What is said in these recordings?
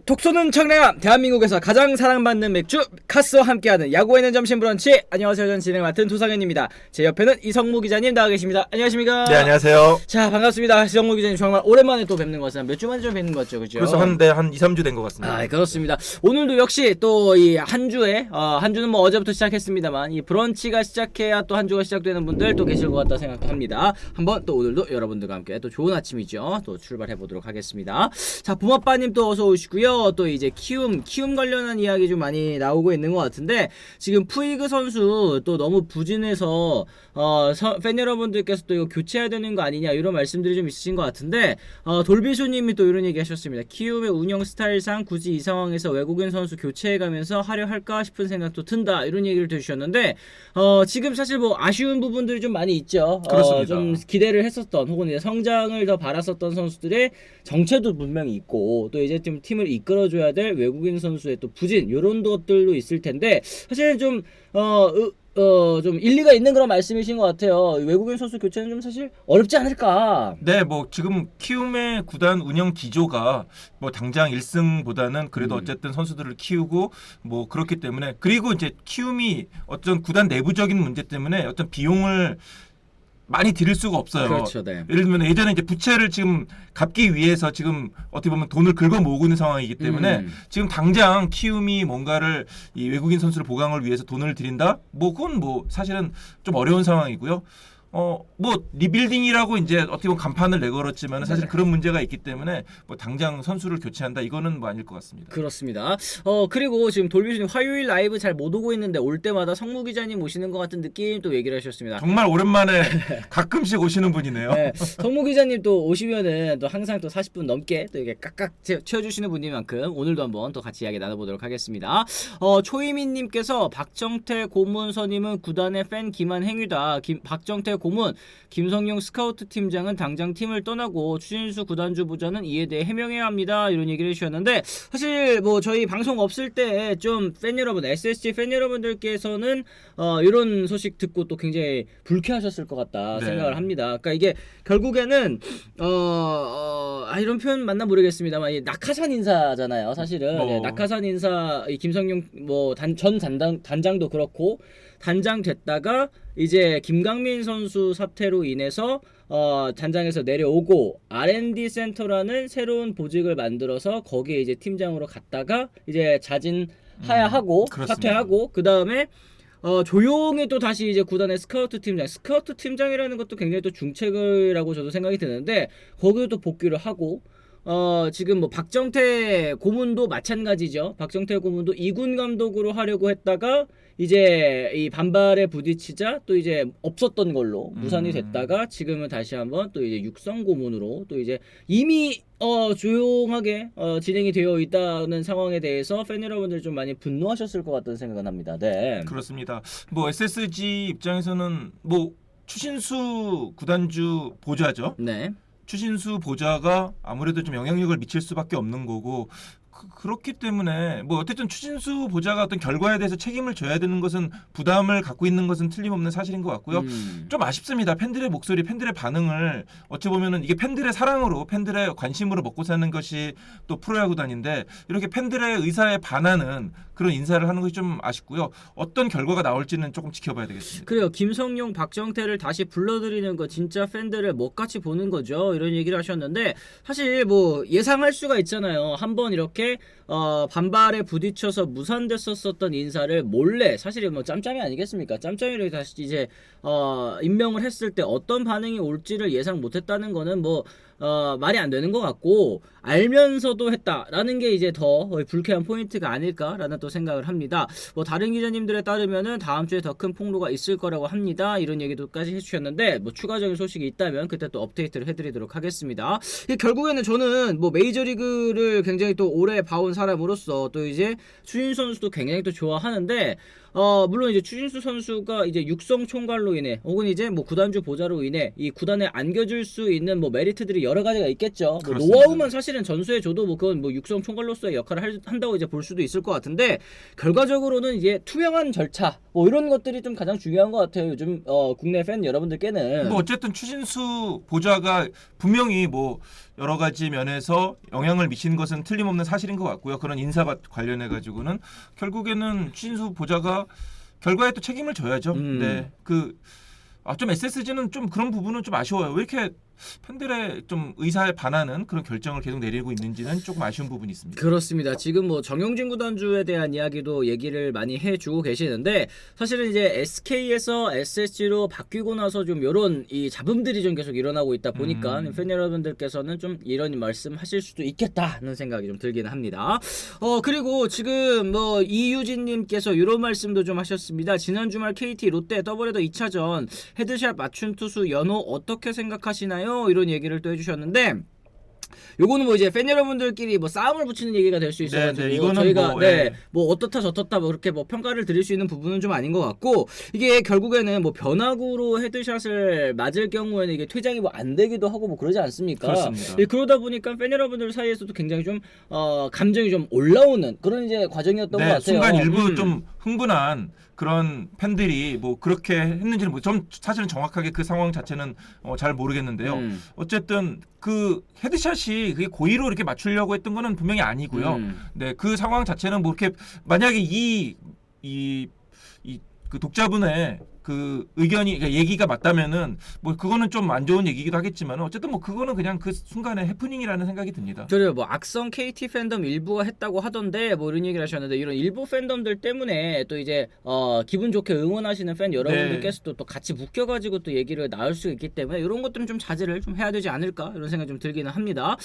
톡 쏘는 청량함, 대한민국에서 가장 사랑받는 맥주 카스와 함께하는 야구에는 점심 브런치. 안녕하세요, 전 진행을 맡은 도상현입니다. 제 옆에는 이성무 기자님 나와 계십니다. 안녕하십니까? 네, 안녕하세요. 자, 반갑습니다. 이성무 기자님 정말 오랜만에 또 뵙는 것 같습니다. 몇 주 만에 좀 뵙는 것 같죠, 그죠? 그래서 한 2, 3주 된 것 같습니다. 아, 그렇습니다. 오늘도 역시 또 이 한 주에 한 주는 뭐 어제부터 시작했습니다만 이 브런치가 시작해야 또 한 주가 시작되는 분들 또 계실 것 같다 생각도 합니다. 한번 또 오늘도 여러분들과 함께 또 좋은 아침이죠. 또 출발해 보도록 하겠습니다. 자, 봄아빠님 또 어서 오시고요. 또 이제 키움 관련한 이야기 좀 많이 나오고 있는 것 같은데, 지금 푸이그 선수 또 너무 부진해서 팬 여러분들께서 또 이거 교체해야 되는 거 아니냐 이런 말씀들이 좀 있으신 것 같은데, 돌비쇼님이 또 이런 얘기 하셨습니다. 키움의 운영 스타일상 굳이 이 상황에서 외국인 선수 교체해가면서 하려 할까 싶은 생각도 든다, 이런 얘기를 해주셨는데, 지금 사실 뭐 아쉬운 부분들이 좀 많이 있죠. 그렇습니다. 좀 기대를 했었던 혹은 이제 성장을 더 바랐었던 선수들의 정체도 분명히 있고, 또 이제 좀 팀을 이끌어줘야 될 외국인 선수의 또 부진, 요런 것들도 있을 텐데, 사실 좀 좀 일리가 있는 그런 말씀이신 것 같아요. 외국인 선수 교체는 좀 사실 어렵지 않을까. 네, 뭐 지금 키움의 구단 운영 기조가 뭐 당장 1승보다는 그래도 어쨌든 선수들을 키우고 뭐 그렇기 때문에, 그리고 이제 키움이 어떤 구단 내부적인 문제 때문에 어떤 비용을 많이 들일 수가 없어요. 그렇죠, 네. 예를 들면 예전에 이제 부채를 지금 갚기 위해서 지금 어떻게 보면 돈을 긁어 모으고 있는 상황이기 때문에 지금 당장 키움이 뭔가를 이 외국인 선수를 보강을 위해서 돈을 들인다? 뭐 그건 뭐 사실은 좀 어려운 상황이고요. 뭐 리빌딩이라고 이제 어떻게 보면 간판을 내걸었지만 사실 그런 문제가 있기 때문에 뭐 당장 선수를 교체한다, 이거는 뭐 아닐 것 같습니다. 그렇습니다. 그리고 지금 돌비쇼님 화요일 라이브 잘 못 오고 있는데 올 때마다 성무 기자님 오시는 것 같은 느낌 또 얘기를 하셨습니다. 정말 오랜만에 가끔씩 오시는 분이네요. 네, 성무 기자님 또 오시면은 또 항상 또 40분 넘게 또 이게 깍깍 채워주시는 분인 만큼 오늘도 한번 또 같이 이야기 나눠보도록 하겠습니다. 초이민님께서 박정태 고문 선임은 구단의 팬 기만 행위다. 박정태 고문, 김성용 스카우트 팀장은 당장 팀을 떠나고 추신수 구단주 보좌는 이에 대해 해명해야 합니다, 이런 얘기를 해주셨는데, 사실 뭐 저희 방송 없을 때 좀 팬 여러분, SSG 팬 여러분들께서는 이런 소식 듣고 또 굉장히 불쾌하셨을 것 같다 생각을 합니다. 그러니까 이게 결국에는 이런 표현 맞나 모르겠습니다만 이 낙하산 인사잖아요, 사실은. 네, 낙하산 인사, 이 김성용 뭐 전 단장도 그렇고, 단장 됐다가 이제 김강민 선수 사태로 인해서 단장에서 내려오고 R&D 센터라는 새로운 보직을 만들어서 거기에 이제 팀장으로 갔다가 이제 자진하야하고 사퇴하고, 그 다음에 조용히 또 다시 이제 구단의 스카우트 팀장이라는 것도 굉장히 또 중책이라고 저도 생각이 드는데, 거기도 또 복귀를 하고, 지금 뭐 박정태 고문도 마찬가지죠. 박정태 고문도 2군 감독으로 하려고 했다가 이제 이 반발에 부딪히자 또 이제 없었던 걸로 무산이 됐다가 지금은 다시 한번 또 이제 육성 고문으로 또 이제 이미 조용하게 진행이 되어 있다는 상황에 대해서 팬 여러분들 좀 많이 분노하셨을 것 같다는 생각은 합니다. 네. 그렇습니다. 뭐 SSG 입장에서는 뭐 추신수 구단주 보좌죠. 네. 추신수 보좌가 아무래도 좀 영향력을 미칠 수밖에 없는 거고, 그렇기 때문에 뭐 어쨌든 추신수 보좌가 어떤 결과에 대해서 책임을 져야 되는 것은, 부담을 갖고 있는 것은 틀림없는 사실인 것 같고요. 좀 아쉽습니다. 팬들의 목소리, 팬들의 반응을 어찌 보면은 이게 팬들의 사랑으로, 팬들의 관심으로 먹고 사는 것이 또 프로야구단인데, 이렇게 팬들의 의사에 반하는 그런 인사를 하는 것이 좀 아쉽고요. 어떤 결과가 나올지는 조금 지켜봐야 되겠습니다. 그래요. 김성용, 박정태를 다시 불러들이는 거 진짜 팬들을 먹같이 보는 거죠, 이런 얘기를 하셨는데, 사실 뭐 예상할 수가 있잖아요. 한번 이렇게 반발에 부딪혀서 무산됐었던 인사를 몰래, 사실 뭐 짬짬이 아니겠습니까? 짬짬이를 다시 이제 임명을 했을 때 어떤 반응이 올지를 예상 못했다는 거는 뭐 말이 안 되는 것 같고, 알면서도 했다라는 게 이제 더 불쾌한 포인트가 아닐까라는 또 생각을 합니다. 뭐 다른 기자님들에 따르면은 다음 주에 더 큰 폭로가 있을 거라고 합니다, 이런 얘기도까지 해주셨는데, 뭐 추가적인 소식이 있다면 그때 또 업데이트를 해드리도록 하겠습니다. 결국에는 저는 뭐 메이저리그를 굉장히 또 오래 봐온 사람으로서 또 이제 추신수 선수도 굉장히 또 좋아하는데, 물론 이제 추신수 선수가 이제 육성 총괄로 인해 혹은 이제 뭐 구단주 보좌로 인해 이 구단에 안겨줄 수 있는 뭐 메리트들이 여러 가지가 있겠죠. 뭐 그렇습니다. 노하우만 사실은 전수해 줘도 뭐 그건 뭐 육성 총괄로서의 역할을 한다고 이제 볼 수도 있을 것 같은데 결과적으로는 이제 투명한 절차 뭐 이런 것들이 좀 가장 중요한 것 같아요. 요즘 국내 팬 여러분들께는. 뭐 어쨌든 추신수 보좌가 분명히 뭐 여러 가지 면에서 영향을 미치는 것은 틀림없는 사실인 것 같고요. 그런 인사와 관련해 가지고는 결국에는 추신수 보좌가 결과에 또 책임을 져야죠. 네, 좀 SSG는 좀 그런 부분은 좀 아쉬워요. 왜 이렇게 팬들의 좀 의사에 반하는 그런 결정을 계속 내리고 있는지는 조금 아쉬운 부분이 있습니다. 그렇습니다. 지금 뭐 정용진 구단주에 대한 이야기도 얘기를 많이 해주고 계시는데 사실은 이제 SK에서 SSG로 바뀌고 나서 좀 이런 이 잡음들이 좀 계속 일어나고 있다 보니까 팬 여러분들께서는 좀 이런 말씀하실 수도 있겠다는 생각이 좀 들기는 합니다. 그리고 지금 뭐 이유진님께서 이런 말씀도 좀 하셨습니다. 지난 주말 KT 롯데 더블헤더 2차전 헤드샷 맞춘 투수 연호 어떻게 생각하시나요? 이런 얘기를 또 해주셨는데 요거는 뭐 이제 팬 여러분들끼리 뭐 싸움을 붙이는 얘기가 될 수 있어가지고 이거는 저희가 뭐, 뭐 어떻다 저떻다 뭐 그렇게 뭐 평가를 드릴 수 있는 부분은 좀 아닌 것 같고 이게 결국에는 뭐 변화구로 헤드샷을 맞을 경우에는 이게 퇴장이 뭐 안 되기도 하고 뭐 그러지 않습니까? 그렇습니다. 그러다 보니까 팬 여러분들 사이에서도 굉장히 좀 감정이 좀 올라오는 그런 이제 과정이었던 것 같아요. 순간 일부 좀 흥분한 그런 팬들이 뭐 그렇게 했는지는 좀 사실은 정확하게 그 상황 자체는 잘 모르겠는데요. 어쨌든 그 헤드샷이 그게 고의로 이렇게 맞추려고 했던 거는 분명히 아니고요. 네, 그 상황 자체는 뭐 이렇게 만약에 그 독자분의 그 의견이 그러니까 얘기가 맞다면은 뭐 그거는 좀 안 좋은 얘기기도 하겠지만 어쨌든 뭐 그거는 그냥 그 순간의 해프닝이라는 생각이 듭니다. 그래요. 뭐 악성 KT 팬덤 일부가 했다고 하던데 뭐 이런 얘기를 하셨는데 이런 일부 팬덤들 때문에 또 이제 기분 좋게 응원하시는 팬 여러분들께서도 또 같이 묶여가지고 또 얘기를 나눌 수 있기 때문에 이런 것들은 좀 자제를 좀 해야 되지 않을까 이런 생각이 좀 들기는 합니다.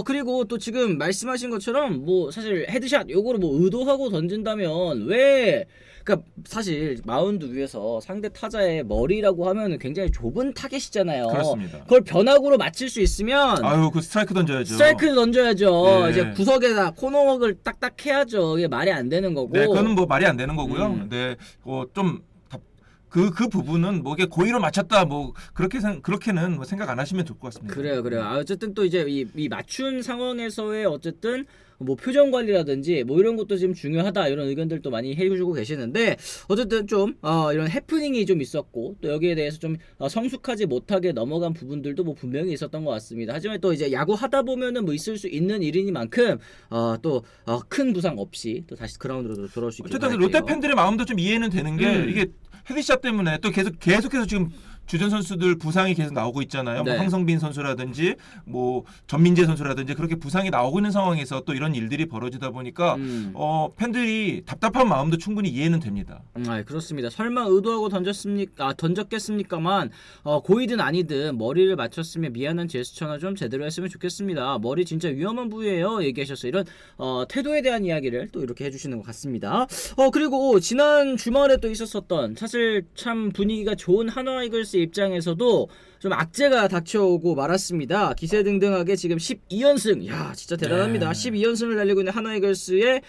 그리고 또 지금 말씀하신 것처럼 뭐 사실 헤드샷 요거를 뭐 의도하고 던진다면 왜 그러니까 사실 마운드 위에서 상대 타자의 머리라고 하면은 굉장히 좁은 타겟이잖아요. 그렇습니다. 그걸 변화구로 맞힐 수 있으면 그 스트라이크 던져야죠. 스트라이크를 던져야죠. 네. 이제 구석에다 코너웍을 딱딱 해야죠. 이게 말이 안 되는 거고. 네, 그거는 뭐 말이 안 되는 거고요. 네, 좀 그 부분은 뭐 이게 고의로 맞췄다 뭐 그렇게는 뭐 생각 안 하시면 좋을 것 같습니다. 그래요. 어쨌든 또 이제 이 맞춘 상황에서의 어쨌든 뭐 표정 관리라든지 뭐 이런 것도 지금 중요하다 이런 의견들도 많이 해주고 계시는데 어쨌든 좀 이런 해프닝이 좀 있었고 또 여기에 대해서 좀 성숙하지 못하게 넘어간 부분들도 뭐 분명히 있었던 것 같습니다. 하지만 또 이제 야구 하다 보면은 뭐 있을 수 있는 일이니만큼 또 큰 부상 없이 또 다시 그라운드로 돌아올 수 있게. 어쨌든 롯데 팬들의 마음도 좀 이해는 되는 게 이게 헤드샷 때문에 또 계속해서 지금 주전 선수들 부상이 계속 나오고 있잖아요. 네. 뭐 황성빈 선수라든지 뭐 전민재 선수라든지 그렇게 부상이 나오고 있는 상황에서 또 이런 일들이 벌어지다 보니까 팬들이 답답한 마음도 충분히 이해는 됩니다. 그렇습니다. 설마 의도하고 던졌겠습니까만 고이든 아니든 머리를 맞췄으면 미안한 제스처나 좀 제대로 했으면 좋겠습니다. 머리 진짜 위험한 부위예요. 얘기하셨어요. 이런 태도에 대한 이야기를 또 이렇게 해주시는 것 같습니다. 그리고 지난 주말에 또 있었었던 사실 참 분위기가 좋은 한화 이글스 입장에서도 좀 악재가 닥쳐오고 말았습니다. 기세등등하게 지금 12연승. 야, 진짜 대단합니다. 12연승을 달리고 있는 한화 이글스에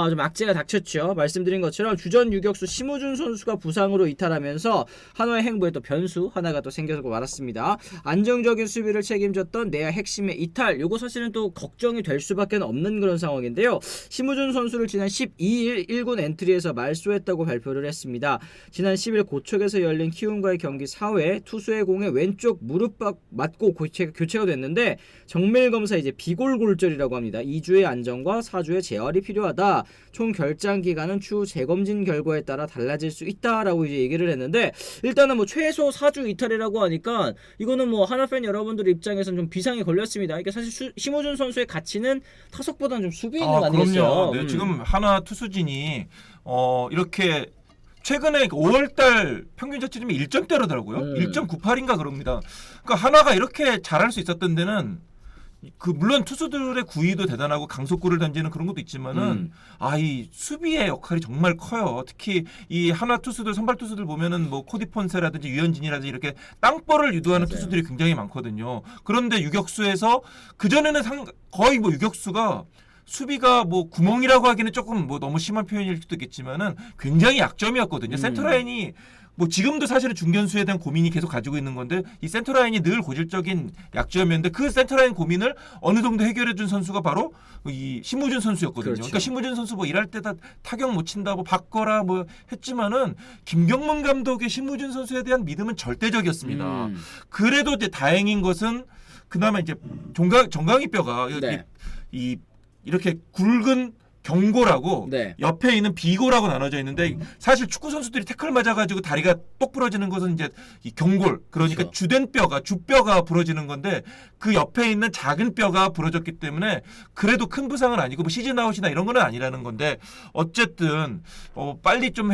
좀 악재가 닥쳤죠. 말씀드린 것처럼 주전 유격수 심우준 선수가 부상으로 이탈하면서 한화의 행보에 또 변수 하나가 또 생겨서 말았습니다. 안정적인 수비를 책임졌던 내야 핵심의 이탈. 요거 사실은 또 걱정이 될 수밖에 없는 그런 상황인데요. 심우준 선수를 지난 12일 1군 엔트리에서 말소했다고 발표를 했습니다. 지난 10일 고척에서 열린 키움과의 경기 4회 투수의 공에 왼쪽 무릎 맞고 교체가 됐는데 정밀 검사 이제 비골골절이라고 합니다. 2주의 안정과 4주의 재활이 필요하다. 총 결장 기간은 추후 재검진 결과에 따라 달라질 수 있다라고 이제 얘기를 했는데 일단은 뭐 최소 4주 이탈이라고 하니까 이거는 뭐 하나 팬 여러분들 입장에서는 좀 비상이 걸렸습니다. 이게 사실 심우준 선수의 가치는 타석보다는 좀 수비에 있는 거 아니겠어요? 그럼요. 네, 지금 하나 투수진이 이렇게 최근에 5월달 평균 자책점이 1점대로더라고요. 1.98인가 그럽니다. 그러니까 하나가 이렇게 잘할 수 있었던 데는 물론 투수들의 구위도 대단하고 강속구를 던지는 그런 것도 있지만은 이 수비의 역할이 정말 커요. 특히 이 하나 투수들 선발 투수들 보면은 뭐 코디 폰세라든지 유현진이라든지 이렇게 땅볼을 유도하는 맞아요. 투수들이 굉장히 많거든요. 그런데 유격수에서 그 전에는 거의 뭐 유격수가 수비가 뭐 구멍이라고 하기는 조금 뭐 너무 심한 표현일 수도 있겠지만은 굉장히 약점이었거든요. 센터라인이 뭐 지금도 사실은 중견수에 대한 고민이 계속 가지고 있는 건데 이 센터라인이 늘 고질적인 약점이었는데 그 센터라인 고민을 어느 정도 해결해 준 선수가 바로 이 신무준 선수였거든요. 그렇죠. 그러니까 신무준 선수 뭐 일할 때 다 타격 못 친다 뭐 바꿔라 뭐 했지만은 김경문 감독의 신무준 선수에 대한 믿음은 절대적이었습니다. 그래도 이제 다행인 것은 그나마 이제 정강이 뼈가 네. 이렇게 굵은 경고라고 네. 옆에 있는 비고라고 나눠져 있는데 사실 축구 선수들이 태클 맞아가지고 다리가 똑 부러지는 것은 이제 이 경골 그러니까 그렇죠. 주된 뼈가 주뼈가 부러지는 건데 그 옆에 있는 작은 뼈가 부러졌기 때문에 그래도 큰 부상은 아니고 뭐 시즌 아웃이나 이런 거는 아니라는 건데 어쨌든 빨리 좀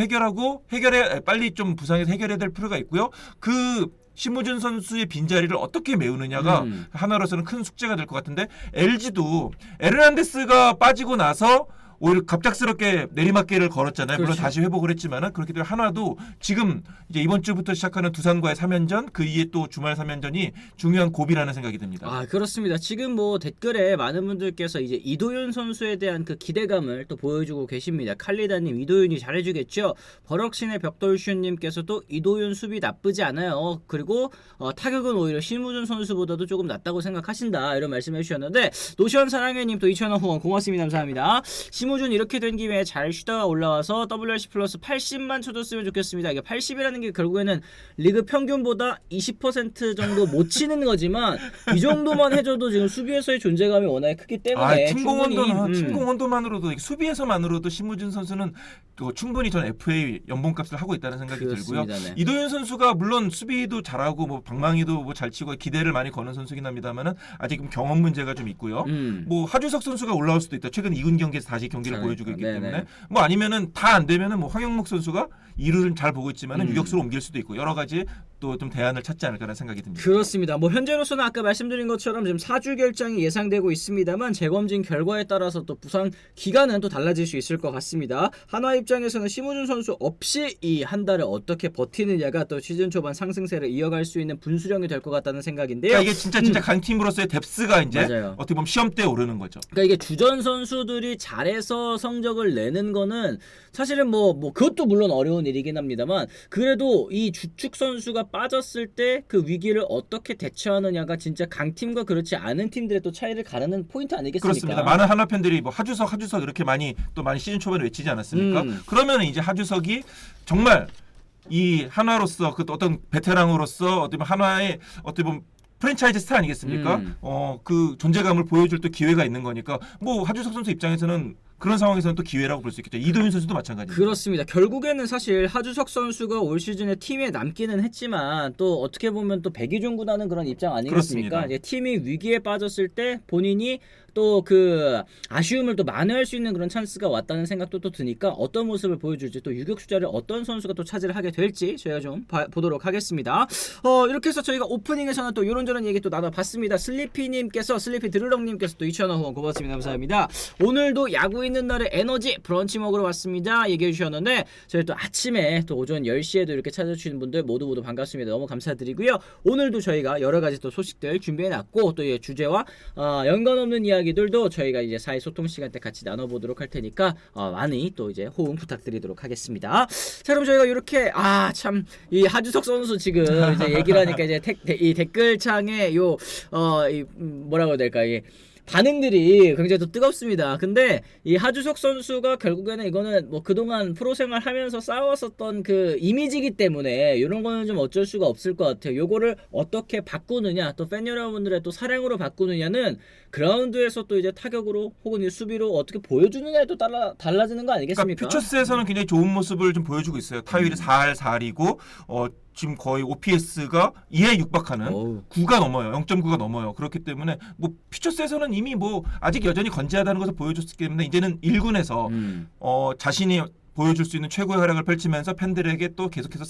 빨리 좀 부상에서 해결해야 될 필요가 있고요. 그 신무준 선수의 빈자리를 어떻게 메우느냐가 하나로서는 큰 숙제가 될 것 같은데 LG도 에르난데스가 빠지고 나서 오히려 갑작스럽게 내리막길을 걸었잖아요. 물론 그렇죠. 다시 회복을 했지만은 그렇기 때문에 하나도 지금 이제 이번 주부터 시작하는 두산과의 3연전 그 이에 또 주말 3연전이 중요한 고비라는 생각이 듭니다. 아, 그렇습니다. 지금 뭐 댓글에 많은 분들께서 이제 이도윤 선수에 대한 그 기대감을 또 보여주고 계십니다. 칼리다님, 이도윤이 잘해주겠죠. 버럭신의 벽돌슈님께서도 이도윤 수비 나쁘지 않아요. 그리고 타격은 오히려 신무준 선수보다도 조금 낫다고 생각하신다. 이런 말씀해 주셨는데 노시원 사랑해님 또 2,000원 후원 고맙습니다. 감사합니다. 신무준 이렇게 된 김에 잘 쉬다가 올라와서 WRC 플러스 80만 쳐줬으면 좋겠습니다. 이게 80이라는 게 결국에는 리그 평균보다 20% 정도 못 치는 거지만 이 정도만 해줘도 지금 수비에서의 존재감이 워낙에 크기 때문에 팀공헌도만으로도 수비에서만으로도 신무준 선수는 또 충분히 전 FA 연봉값을 하고 있다는 생각이 그렇습니다. 들고요. 네. 이도윤 선수가 물론 수비도 잘하고 뭐 방망이도 뭐 잘 치고 기대를 많이 거는 선수긴 합니다만은 아직 경험 문제가 좀 있고요. 뭐 하주석 선수가 올라올 수도 있다. 최근 2군 경기에서 다시 경기를 잘했죠. 보여주고 있기 네네. 때문에 뭐 아니면은 다 안 되면은 뭐 황영목 선수가 2루를 잘 보고 있지만은 유격수로 옮길 수도 있고 여러 가지 또 좀 대안을 찾지 않을까라는 생각이 듭니다. 그렇습니다. 뭐 현재로서는 아까 말씀드린 것처럼 지금 4주 결장이 예상되고 있습니다만 재검진 결과에 따라서 또 부상 기간은 또 달라질 수 있을 것 같습니다. 한화 입장에서는 심우준 선수 없이 이 한 달을 어떻게 버티느냐가 또 시즌 초반 상승세를 이어갈 수 있는 분수령이 될 것 같다는 생각인데요. 그러니까 이게 진짜 강팀으로서의 뎁스가 이제 맞아요. 어떻게 보면 시험대에 오르는 거죠. 그러니까 이게 주전 선수들이 잘해서 성적을 내는 거는 사실은 뭐 그것도 물론 어려운 일이긴 합니다만 그래도 이 주축 선수가 빠졌을 때 그 위기를 어떻게 대처하느냐가 진짜 강팀과 그렇지 않은 팀들의 또 차이를 가르는 포인트 아니겠습니까? 그렇습니다. 많은 한화 팬들이 뭐 하주석 이렇게 많이 시즌 초반에 외치지 않았습니까? 그러면 이제 하주석이 정말 이 한화로서 그 어떤 베테랑으로서 어떻게 보면 한화의 어떻게 보면 프랜차이즈 스타 아니겠습니까? 그 존재감을 보여줄 또 기회가 있는 거니까 뭐 하주석 선수 입장에서는 그런 상황에서는 또 기회라고 볼 수 있겠죠. 이도윤 선수도 마찬가지입니다. 그렇습니다. 결국에는 사실 하주석 선수가 올 시즌에 팀에 남기는 했지만 또 어떻게 보면 또 백이종 구단은 그런 입장 아니겠습니까? 이제 팀이 위기에 빠졌을 때 본인이 또 그 아쉬움을 또 만회할 수 있는 그런 찬스가 왔다는 생각도 또 드니까 어떤 모습을 보여줄지 또 유격수 자를 어떤 선수가 또 차지를 하게 될지 저희가 좀 보도록 하겠습니다. 이렇게 해서 저희가 오프닝에서는 또 이런저런 얘기 또 나눠봤습니다. 슬리피 드르렁님께서 또 2,000원 후원 고맙습니다. 감사합니다. 오늘도 야구 있는 날에 에너지 브런치 먹으러 왔습니다. 얘기해 주셨는데 저희 또 아침에 또 오전 10시에도 이렇게 찾아주시는 분들 모두 반갑습니다. 너무 감사드리고요. 오늘도 저희가 여러 가지 또 소식들 준비해놨고 또 이 주제와 연관 없는 이야기들도 저희가 이제 사회 소통 시간 때 같이 나눠보도록 할 테니까 많이 또 이제 호응 부탁드리도록 하겠습니다. 자, 그럼 저희가 이렇게 참 이 하주석 선수 지금 이제 얘기를 하니까 이제 이 댓글창에 뭐라고 해야 될까 이 반응들이 굉장히 또 뜨겁습니다. 근데 이 하주석 선수가 결국에는 이거는 뭐 그동안 프로 생활하면서 쌓아왔었던 그 이미지이기 때문에 이런 거는 좀 어쩔 수가 없을 것 같아요. 요거를 어떻게 바꾸느냐, 또 팬 여러분들의 또 사랑으로 바꾸느냐는 그라운드에서 또 이제 타격으로 혹은 수비로 어떻게 보여주느냐에 또 달라지는 거 아니겠습니까? 그러니까 퓨처스에서는 굉장히 좋은 모습을 좀 보여주고 있어요. 타율이 4할4리고 지금 거의 OPS가 2에 육박하는 9가 넘어요. 0.9가 넘어요. 그렇기 때문에 뭐 퓨처스에서는 이미 뭐 아직 여전히 건재하다는 것을 보여줬기 때문에 이제는 1군에서 자신이 보여줄 수 있는 최고의 활약을 펼치면서 팬들에게 또 계속해서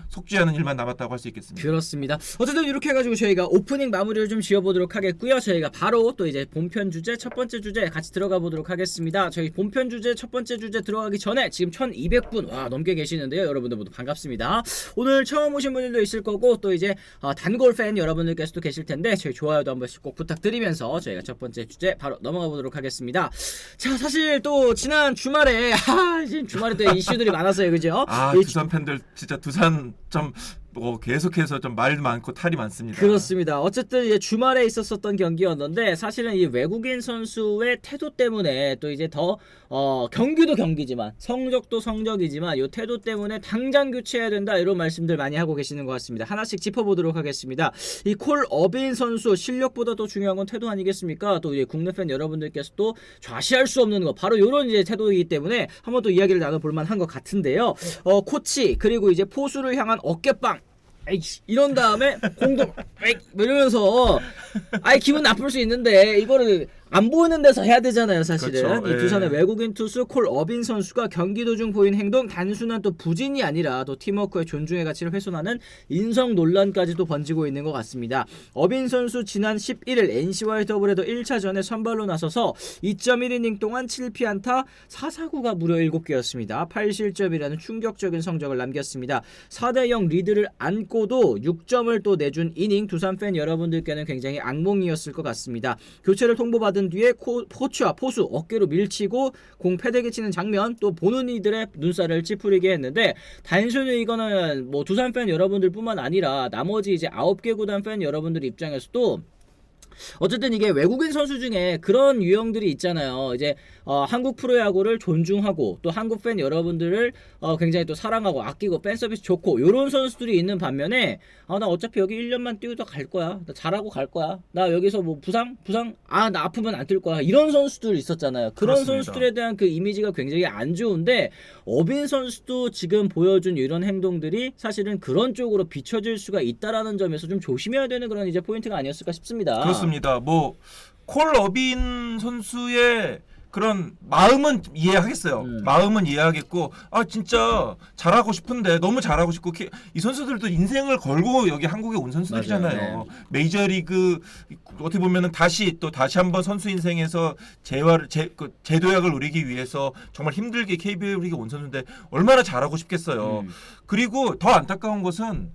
속죄하는 일만 남았다고 할 수 있겠습니다. 그렇습니다. 어쨌든 이렇게 해가지고 저희가 오프닝 마무리를 좀 지어보도록 하겠고요. 저희가 바로 또 이제 본편 주제 첫 번째 주제 같이 들어가 보도록 하겠습니다. 저희 본편 주제 첫 번째 주제 들어가기 전에 지금 1200분 넘게 계시는데요. 여러분들 모두 반갑습니다. 오늘 처음 오신 분들도 있을 거고 또 이제 단골 팬 여러분들께서도 계실 텐데 저희 좋아요도 한 번씩 꼭 부탁드리면서 저희가 첫 번째 주제 바로 넘어가 보도록 하겠습니다. 자, 사실 또 지난 주말에 지금 주말에 또 이슈들이 많았어요, 그죠? 아, 두산 팬들 진짜 두산 좀 계속해서 좀 말 많고 탈이 많습니다. 그렇습니다. 어쨌든 이제 주말에 있었었던 경기였는데 사실은 이 외국인 선수의 태도 때문에 또 이제 더 경기도 경기지만 성적도 성적이지만 이 태도 때문에 당장 교체해야 된다 이런 말씀들 많이 하고 계시는 것 같습니다. 하나씩 짚어보도록 하겠습니다. 이 콜 어빈 선수 실력보다 더 중요한 건 태도 아니겠습니까? 또 이제 국내 팬 여러분들께서 또 좌시할 수 없는 거 바로 이런 이제 태도이기 때문에 한번 또 이야기를 나눠볼 만한 것 같은데요. 코치 그리고 이제 포수를 향한 어깨빵. 에이씨, 이런 다음에 공도 에이, 이러면서 아이 기분 나쁠 수 있는데 이거를 안 보이는 데서 해야 되잖아요, 사실은. 그렇죠. 이 예. 두산의 외국인 투수 콜 어빈 선수가 경기 도중 보인 행동 단순한 또 부진이 아니라 또 팀워크의 존중의 가치를 훼손하는 인성 논란까지도 번지고 있는 것 같습니다. 어빈 선수 지난 11일 NC와의 더블헤더 1차전에 선발로 나서서 2.1이닝 동안 7피안타 4사구가 무려 7개였습니다. 8실점이라는 충격적인 성적을 남겼습니다. 4대0 리드를 안고도 6점을 또 내준 이닝 두산 팬 여러분들께는 굉장히 악몽이었을 것 같습니다. 교체를 통보받은 뒤에 코치와 포수 어깨로 밀치고 공 패대기 치는 장면 또 보는 이들의 눈살을 찌푸리게 했는데 단순히 이거는 뭐 두산 팬 여러분들뿐만 아니라 나머지 이제 9개 구단 팬 여러분들 입장에서도 어쨌든 이게 외국인 선수 중에 그런 유형들이 있잖아요. 이제 한국 프로야구를 존중하고 또 한국 팬 여러분들을 굉장히 또 사랑하고 아끼고 팬 서비스 좋고 이런 선수들이 있는 반면에 나 어차피 여기 1년만 뛰어도 갈 거야. 나 잘하고 갈 거야. 나 여기서 뭐 부상 나 아프면 안 뛸 거야. 이런 선수들 있었잖아요. 그런 그렇습니다. 선수들에 대한 그 이미지가 굉장히 안 좋은데 어빈 선수도 지금 보여준 이런 행동들이 사실은 그런 쪽으로 비춰질 수가 있다라는 점에서 좀 조심해야 되는 그런 이제 포인트가 아니었을까 싶습니다. 그렇습니다. 뭐 콜 어빈 선수의 그런 마음은 이해하겠어요. 마음은 이해하겠고 진짜 잘하고 싶은데 너무 잘하고 싶고 이 선수들도 인생을 걸고 여기 한국에 온 선수들이잖아요. 맞아요. 메이저리그 어떻게 보면은 다시 한번 선수 인생에서 재도약을 누리기 위해서 정말 힘들게 KBO 리그 온 선수인데 얼마나 잘하고 싶겠어요. 그리고 더 안타까운 것은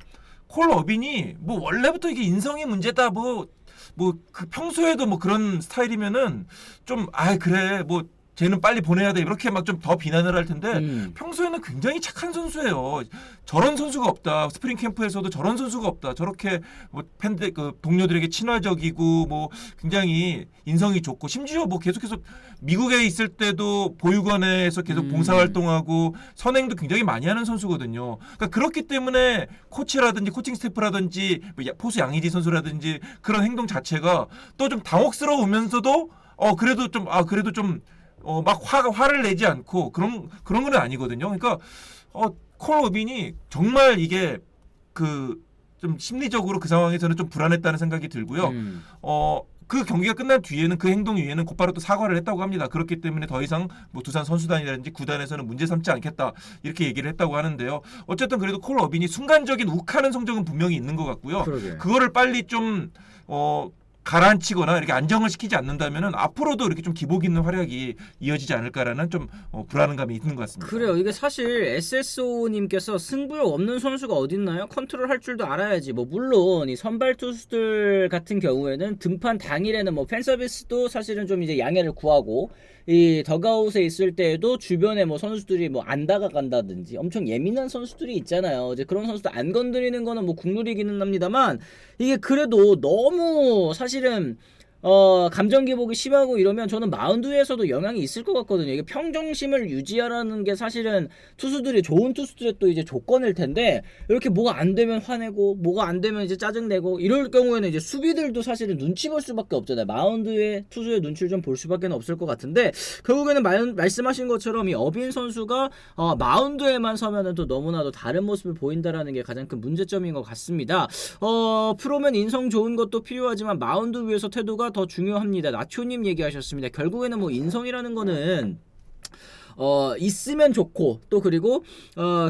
콜 어빈이 뭐 원래부터 이게 인성의 문제다 그 평소에도 뭐 그런 스타일이면은 좀 그래 뭐 쟤는 빨리 보내야 돼 이렇게 막 좀 더 비난을 할 텐데 평소에는 굉장히 착한 선수예요. 저런 선수가 없다. 스프링 캠프에서도 저런 선수가 없다. 저렇게 뭐 팬들 동료들에게 친화적이고 뭐 굉장히 인성이 좋고 심지어 뭐 계속해서 미국에 있을 때도 보육원에서 계속 봉사활동하고 선행도 굉장히 많이 하는 선수거든요. 그러니까 그렇기 때문에 코치라든지 코칭 스태프라든지 뭐 포수 양의지 선수라든지 그런 행동 자체가 또 좀 당혹스러우면서도 그래도 좀 막 화를 내지 않고 그런 건 아니거든요. 그러니까 콜 어빈이 정말 이게 좀 심리적으로 그 상황에서는 좀 불안했다는 생각이 들고요. 그 경기가 끝난 뒤에는 그 행동 위에는 곧바로 또 사과를 했다고 합니다. 그렇기 때문에 더 이상 뭐 두산 선수단이라든지 구단에서는 문제 삼지 않겠다 이렇게 얘기를 했다고 하는데요. 어쨌든 그래도 콜 어빈이 순간적인 욱하는 성적은 분명히 있는 것 같고요. 그러게. 그거를 빨리 좀 가라앉히거나 이렇게 안정을 시키지 않는다면은 앞으로도 이렇게 좀 기복 있는 활약이 이어지지 않을까라는 좀 불안감이 있는 것 같습니다. 그래요. 이게 사실 SSO님께서 승부욕 없는 선수가 어딨나요? 컨트롤 할 줄도 알아야지. 뭐 물론 이 선발 투수들 같은 경우에는 등판 당일에는 뭐 팬서비스도 사실은 좀 이제 양해를 구하고 이 더그아웃에 있을 때에도 주변에 뭐 선수들이 뭐 안 다가간다든지 엄청 예민한 선수들이 있잖아요. 이제 그런 선수들 안 건드리는 거는 뭐 국룰이기는 합니다만 이게 그래도 너무 사실은 감정 기복이 심하고 이러면 저는 마운드에서도 영향이 있을 것 같거든요. 이게 평정심을 유지하라는 게 사실은 투수들이 좋은 투수들의 또 이제 조건일 텐데 이렇게 뭐가 안 되면 화내고 뭐가 안 되면 이제 짜증내고 이럴 경우에는 이제 수비들도 사실은 눈치 볼 수밖에 없잖아요. 마운드에 투수의 눈치를 좀 볼 수밖에 없을 것 같은데 결국에는 말씀하신 것처럼 이 어빈 선수가 마운드에만 서면은 또 너무나도 다른 모습을 보인다라는 게 가장 큰 문제점인 것 같습니다. 프로면 인성 좋은 것도 필요하지만 마운드 위에서 태도가 더 중요합니다. 나초님 얘기하셨습니다. 결국에는 뭐 인성이라는 거는 있으면 좋고 또 그리고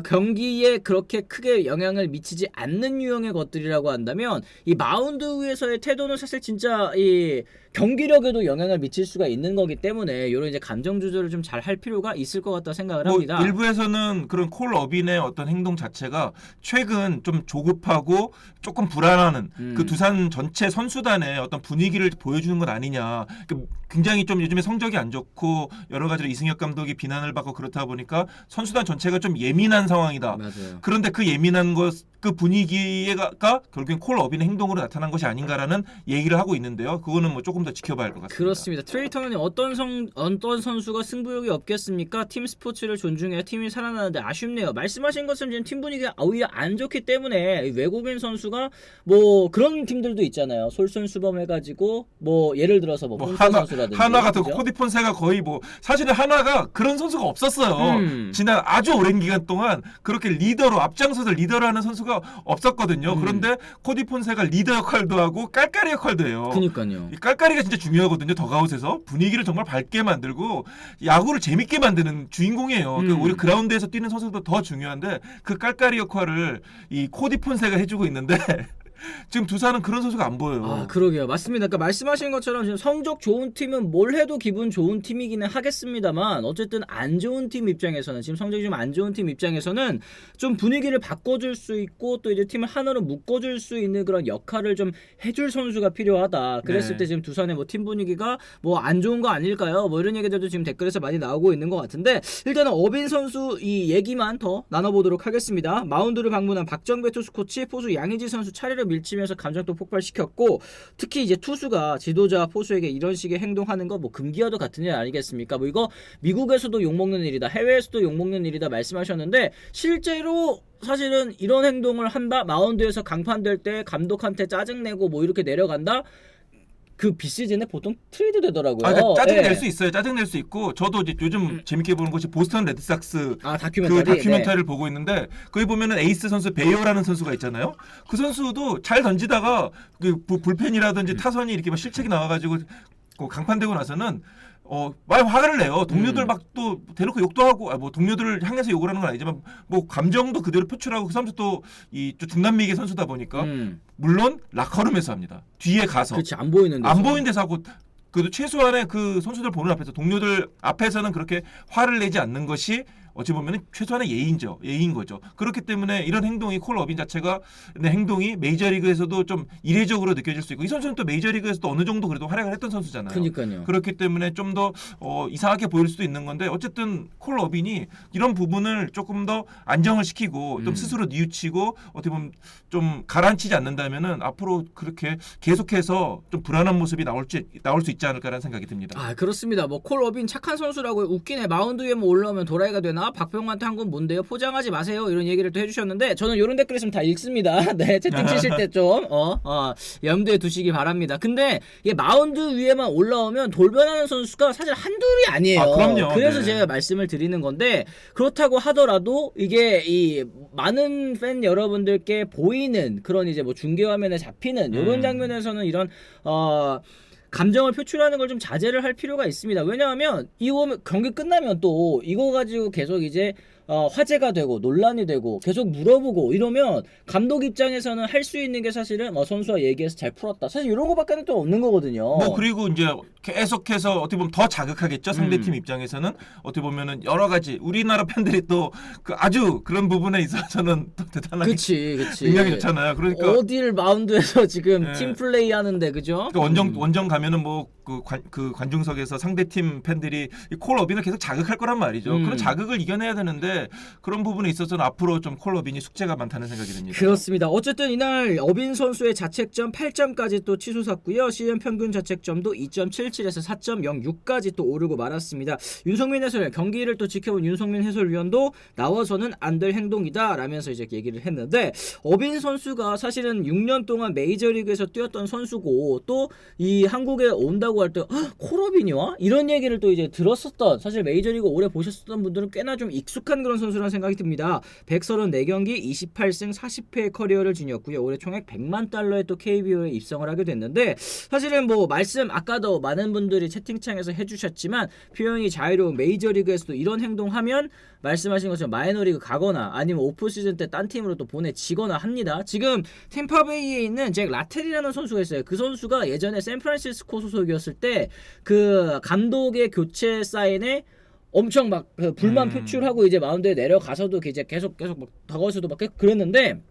경기에 그렇게 크게 영향을 미치지 않는 유형의 것들이라고 한다면 이 마운드 위에서의 태도는 사실 진짜 이 경기력에도 영향을 미칠 수가 있는 거기 때문에 이런 이제 감정 조절을 좀 잘 할 필요가 있을 것 같다 생각을 합니다. 일부에서는 그런 콜 어빈의 어떤 행동 자체가 최근 좀 조급하고 조금 불안하는 그 두산 전체 선수단의 어떤 분위기를 보여주는 것 아니냐. 굉장히 좀 요즘에 성적이 안 좋고 여러 가지로 이승엽 감독이 비난 비난을 받고 그렇다 보니까 선수단 전체가 좀 예민한 상황이다. 맞아요. 그런데 그 예민한 그 분위기가 결국엔 콜 어빈의 행동으로 나타난 것이 아닌가라는 얘기를 하고 있는데요. 그거는 뭐 조금 더 지켜봐야 할 것 같습니다. 그렇습니다. 트레이터는 어떤 선수가 승부욕이 없겠습니까? 팀 스포츠를 존중해야 팀이 살아나는데 아쉽네요. 말씀하신 것처럼 지금 팀 분위기가 오히려 안 좋기 때문에 외국인 선수가 뭐 그런 팀들도 있잖아요. 솔선수범해가지고 뭐 예를 들어서 뭐 폰세 선수라든지 하나 같은 그죠? 코디폰세가 거의 뭐 사실은 하나가 그런 선수가 없었어요. 지난 아주 오랜 기간 동안 그렇게 리더로 앞장서서 리더를 하는 선수가 없었거든요. 그런데 코디폰세가 리더 역할도 하고 깔깔이 역할도 해요. 그니까요. 이 깔깔이가 진짜 중요하거든요. 더가웃에서 분위기를 정말 밝게 만들고 야구를 재밌게 만드는 주인공이에요. 오히려 그라운드에서 뛰는 선수도 더 중요한데 그 깔깔이 역할을 이 코디폰세가 해주고 있는데 지금 두산은 그런 선수가 안 보여요. 아, 그러게요. 맞습니다. 그러니까 말씀하신 것처럼 지금 성적 좋은 팀은 뭘 해도 기분 좋은 팀이기는 하겠습니다만 어쨌든 안 좋은 팀 입장에서는 지금 성적이 좀 안 좋은 팀 입장에서는 좀 분위기를 바꿔줄 수 있고 또 이제 팀을 하나로 묶어줄 수 있는 그런 역할을 좀 해줄 선수가 필요하다. 그랬을 네. 때 지금 두산의 뭐 팀 분위기가 뭐 안 좋은 거 아닐까요? 뭐 이런 얘기들도 지금 댓글에서 많이 나오고 있는 것 같은데 일단은 어빈 선수 이 얘기만 더 나눠보도록 하겠습니다. 마운드를 방문한 박정배 투수 코치, 포수 양의지 선수 차례를 밀치면서 감정도 폭발시켰고 특히 이제 투수가 지도자 포수에게 이런 식의 행동하는 거 뭐 금기와도 같은 일 아니겠습니까? 뭐 이거 미국에서도 욕먹는 일이다, 해외에서도 욕먹는 일이다 말씀하셨는데 실제로 사실은 이런 행동을 한다, 마운드에서 강판될 때 감독한테 짜증내고 뭐 이렇게 내려간다, 그 비시즌에 보통 트레이드 되더라고요. 그러니까 짜증 낼 예. 수 있어요. 짜증 낼 수 있고 저도 이제 요즘 재밌게 보는 것이 보스턴 레드삭스 다큐멘터리. 그 다큐멘터리를 보고 있는데 거기 보면은 에이스 선수 베이어라는 선수가 있잖아요. 그 선수도 잘 던지다가 그 불펜이라든지 타선이 이렇게 막 실책이 나와가지고 강판되고 나서는 말 화를 내요. 동료들 막 또 대놓고 욕도 하고, 뭐 동료들을 향해서 욕을 하는 건 아니지만 뭐 감정도 그대로 표출하고 그 선수 또 이 중남미계 선수다 보니까 물론 라커룸에서 합니다. 뒤에 가서 그렇지, 안 보이는 데서. 안 보이는 데서 하고. 그래도 최소한의 그 선수들 보는 앞에서 동료들 앞에서는 그렇게 화를 내지 않는 것이 어찌 보면 최소한의 예인 거죠. 그렇기 때문에 이런 행동이 콜 어빈 자체가 행동이 메이저리그에서도 좀 이례적으로 느껴질 수 있고 이 선수는 또 메이저리그에서도 어느 정도 그래도 활약을 했던 선수잖아요. 그러니까요. 그렇기 때문에 좀 더 이상하게 보일 수도 있는 건데 어쨌든 콜 어빈이 이런 부분을 조금 더 안정을 시키고 좀 스스로 뉘우치고 어떻게 보면 좀 가라앉히지 않는다면은 앞으로 그렇게 계속해서 좀 불안한 모습이 나올 수 있지 않을까라는 생각이 듭니다. 그렇습니다. 뭐 콜 어빈 착한 선수라고 웃기네. 마운드 위에 뭐 올라오면 도라이가 되나? 박병호한테 한 건 뭔데요? 포장하지 마세요. 이런 얘기를 또 해주셨는데 저는 이런 댓글 있으면 다 읽습니다. 네, 채팅 치실 때 좀 염두에 두시기 바랍니다. 근데 이게 마운드 위에만 올라오면 돌변하는 선수가 사실 한둘이 아니에요. 그럼요. 그래서 네. 제가 말씀을 드리는 건데 그렇다고 하더라도 이게 이 많은 팬 여러분들께 보이는 그런 이제 뭐 중계 화면에 잡히는 이런 장면에서는 이런 감정을 표출하는 걸 좀 자제를 할 필요가 있습니다. 왜냐하면 이거 경기 끝나면 또 이거 가지고 계속 이제 화제가 되고 논란이 되고 계속 물어보고 이러면 감독 입장에서는 할 수 있는 게 사실은 선수와 얘기해서 잘 풀었다. 사실 이런 거밖에는 또 없는 거거든요. 뭐 그리고 이제 계속해서 어떻게 보면 더 자극하겠죠. 상대팀 입장에서는 어떻게 보면은 여러 가지 우리나라 팬들이 또 그 아주 그런 부분에 있어서는 또 대단하게 그치. 능력이 좋잖아요. 그러니까 어딜 마운드에서 지금 네. 팀 플레이 하는데 그죠? 그러니까 원정 가면은 뭐 그 관중석에서 상대팀 팬들이 이 콜 어빈을 계속 자극할 거란 말이죠. 그런 자극을 이겨내야 되는데 그런 부분에 있어서는 앞으로 좀 콜 어빈이 숙제가 많다는 생각이 듭니다. 그렇습니다. 어쨌든 이날 어빈 선수의 자책점 8점까지 또 치솟았고요. 시즌 평균 자책점도 2.77에서 4.06까지 또 오르고 말았습니다. 윤성민 해설위원, 경기를 또 지켜본 윤성민 해설위원도 나와서는 안 될 행동이다 라면서 이제 얘기를 했는데 어빈 선수가 사실은 6년 동안 메이저리그에서 뛰었던 선수고 또 이 한국에 온다고 할 때 콜어빈이 와? 이런 얘기를 또 이제 들었었던, 사실 메이저리그 오래 보셨었던 분들은 꽤나 좀 익숙한 그런 선수라는 생각이 듭니다. 134경기 28승 40패의 커리어를 지녔고요. 올해 총액 100만 달러의 또 KBO에 입성을 하게 됐는데 사실은 뭐 말씀 아까도 많은 분들이 채팅창에서 해주셨지만 표현이 자유로운 메이저리그에서도 이런 행동하면 말씀하신 것처럼 마이너리그 가거나 아니면 오프시즌 때 딴 팀으로 또 보내지거나 합니다. 지금 템파베이에 있는 잭 라텔이라는 선수가 있어요. 그 선수가 예전에 샌프란시스코 소속이었을 때 그 감독의 교체 사인에 엄청 막 그 불만 표출하고 이제 마운드에 내려가서도 이제 계속 막 다가와서도 막 그랬는데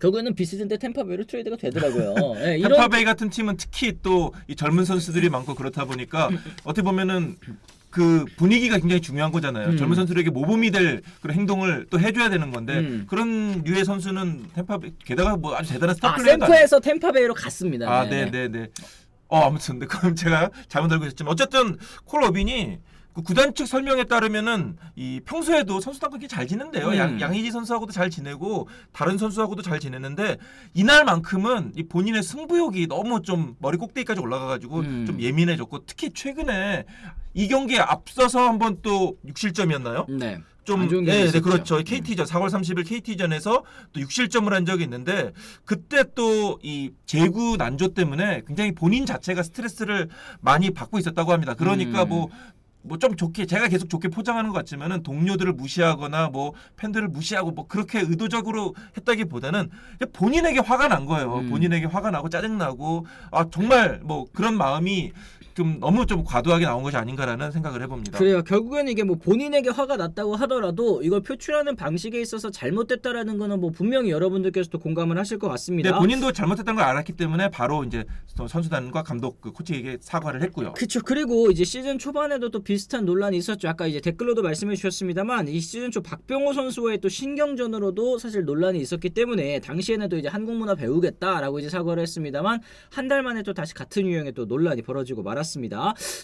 결국에는 비시즌 때 템파베이로 트레이드가 되더라고요. 네, 템파베이 같은 팀은 특히 또 이 젊은 선수들이 많고 그렇다 보니까 어떻게 보면은 그 분위기가 굉장히 중요한 거잖아요. 젊은 선수들에게 모범이 될 그런 행동을 또 해줘야 되는 건데 그런 류의 선수는 템파베이 게다가 뭐 아주 대단한 스타 플레이도 샘프에서 템파베이로 갔습니다. 아, 네네네. 아무튼 그럼 제가 잘못 알고 있었지만 어쨌든 콜 어빈이 그 구단 측 설명에 따르면은 이 평소에도 선수단과 굉장히 잘 지낸대요. 양의지 선수하고도 잘 지내고 다른 선수하고도 잘 지내는데 이날만큼은 이 본인의 승부욕이 너무 좀 머리 꼭대기까지 올라가가지고 좀 예민해졌고 특히 최근에 이 경기에 앞서서 한번 또 6실점이었나요? 네. 좀 네, 그렇죠. KT전 4월 30일 KT전에서 또 6실점을 한 적이 있는데 그때 또 이 제구 난조 때문에 굉장히 본인 자체가 스트레스를 많이 받고 있었다고 합니다. 그러니까 뭐 좀 좋게 제가 계속 좋게 포장하는 것 같지만은 동료들을 무시하거나 뭐 팬들을 무시하고 뭐 그렇게 의도적으로 했다기보다는 본인에게 화가 난 거예요. 본인에게 화가 나고 짜증 나고 아 정말 뭐 그런 마음이 좀 너무 좀 과도하게 나온 것이 아닌가라는 생각을 해봅니다. 그래요. 결국에는 이게 뭐 본인에게 화가 났다고 하더라도 이걸 표출하는 방식에 있어서 잘못됐다라는 거는 뭐 분명히 여러분들께서도 공감을 하실 것 같습니다. 네, 본인도 잘못했다는 걸 알았기 때문에 바로 이제 선수단과 감독 그 코치에게 사과를 했고요. 그렇죠. 그리고 이제 시즌 초반에도 또 비슷한 논란이 있었죠. 아까 이제 댓글로도 말씀해 주셨습니다만 이 시즌 초 박병호 선수와의 또 신경전으로도 사실 논란이 있었기 때문에 당시에는 또 이제 한국문화 배우겠다라고 이제 사과를 했습니다만 한 달 만에 또 다시 같은 유형의 또 논란이 벌어지고 말았습니다.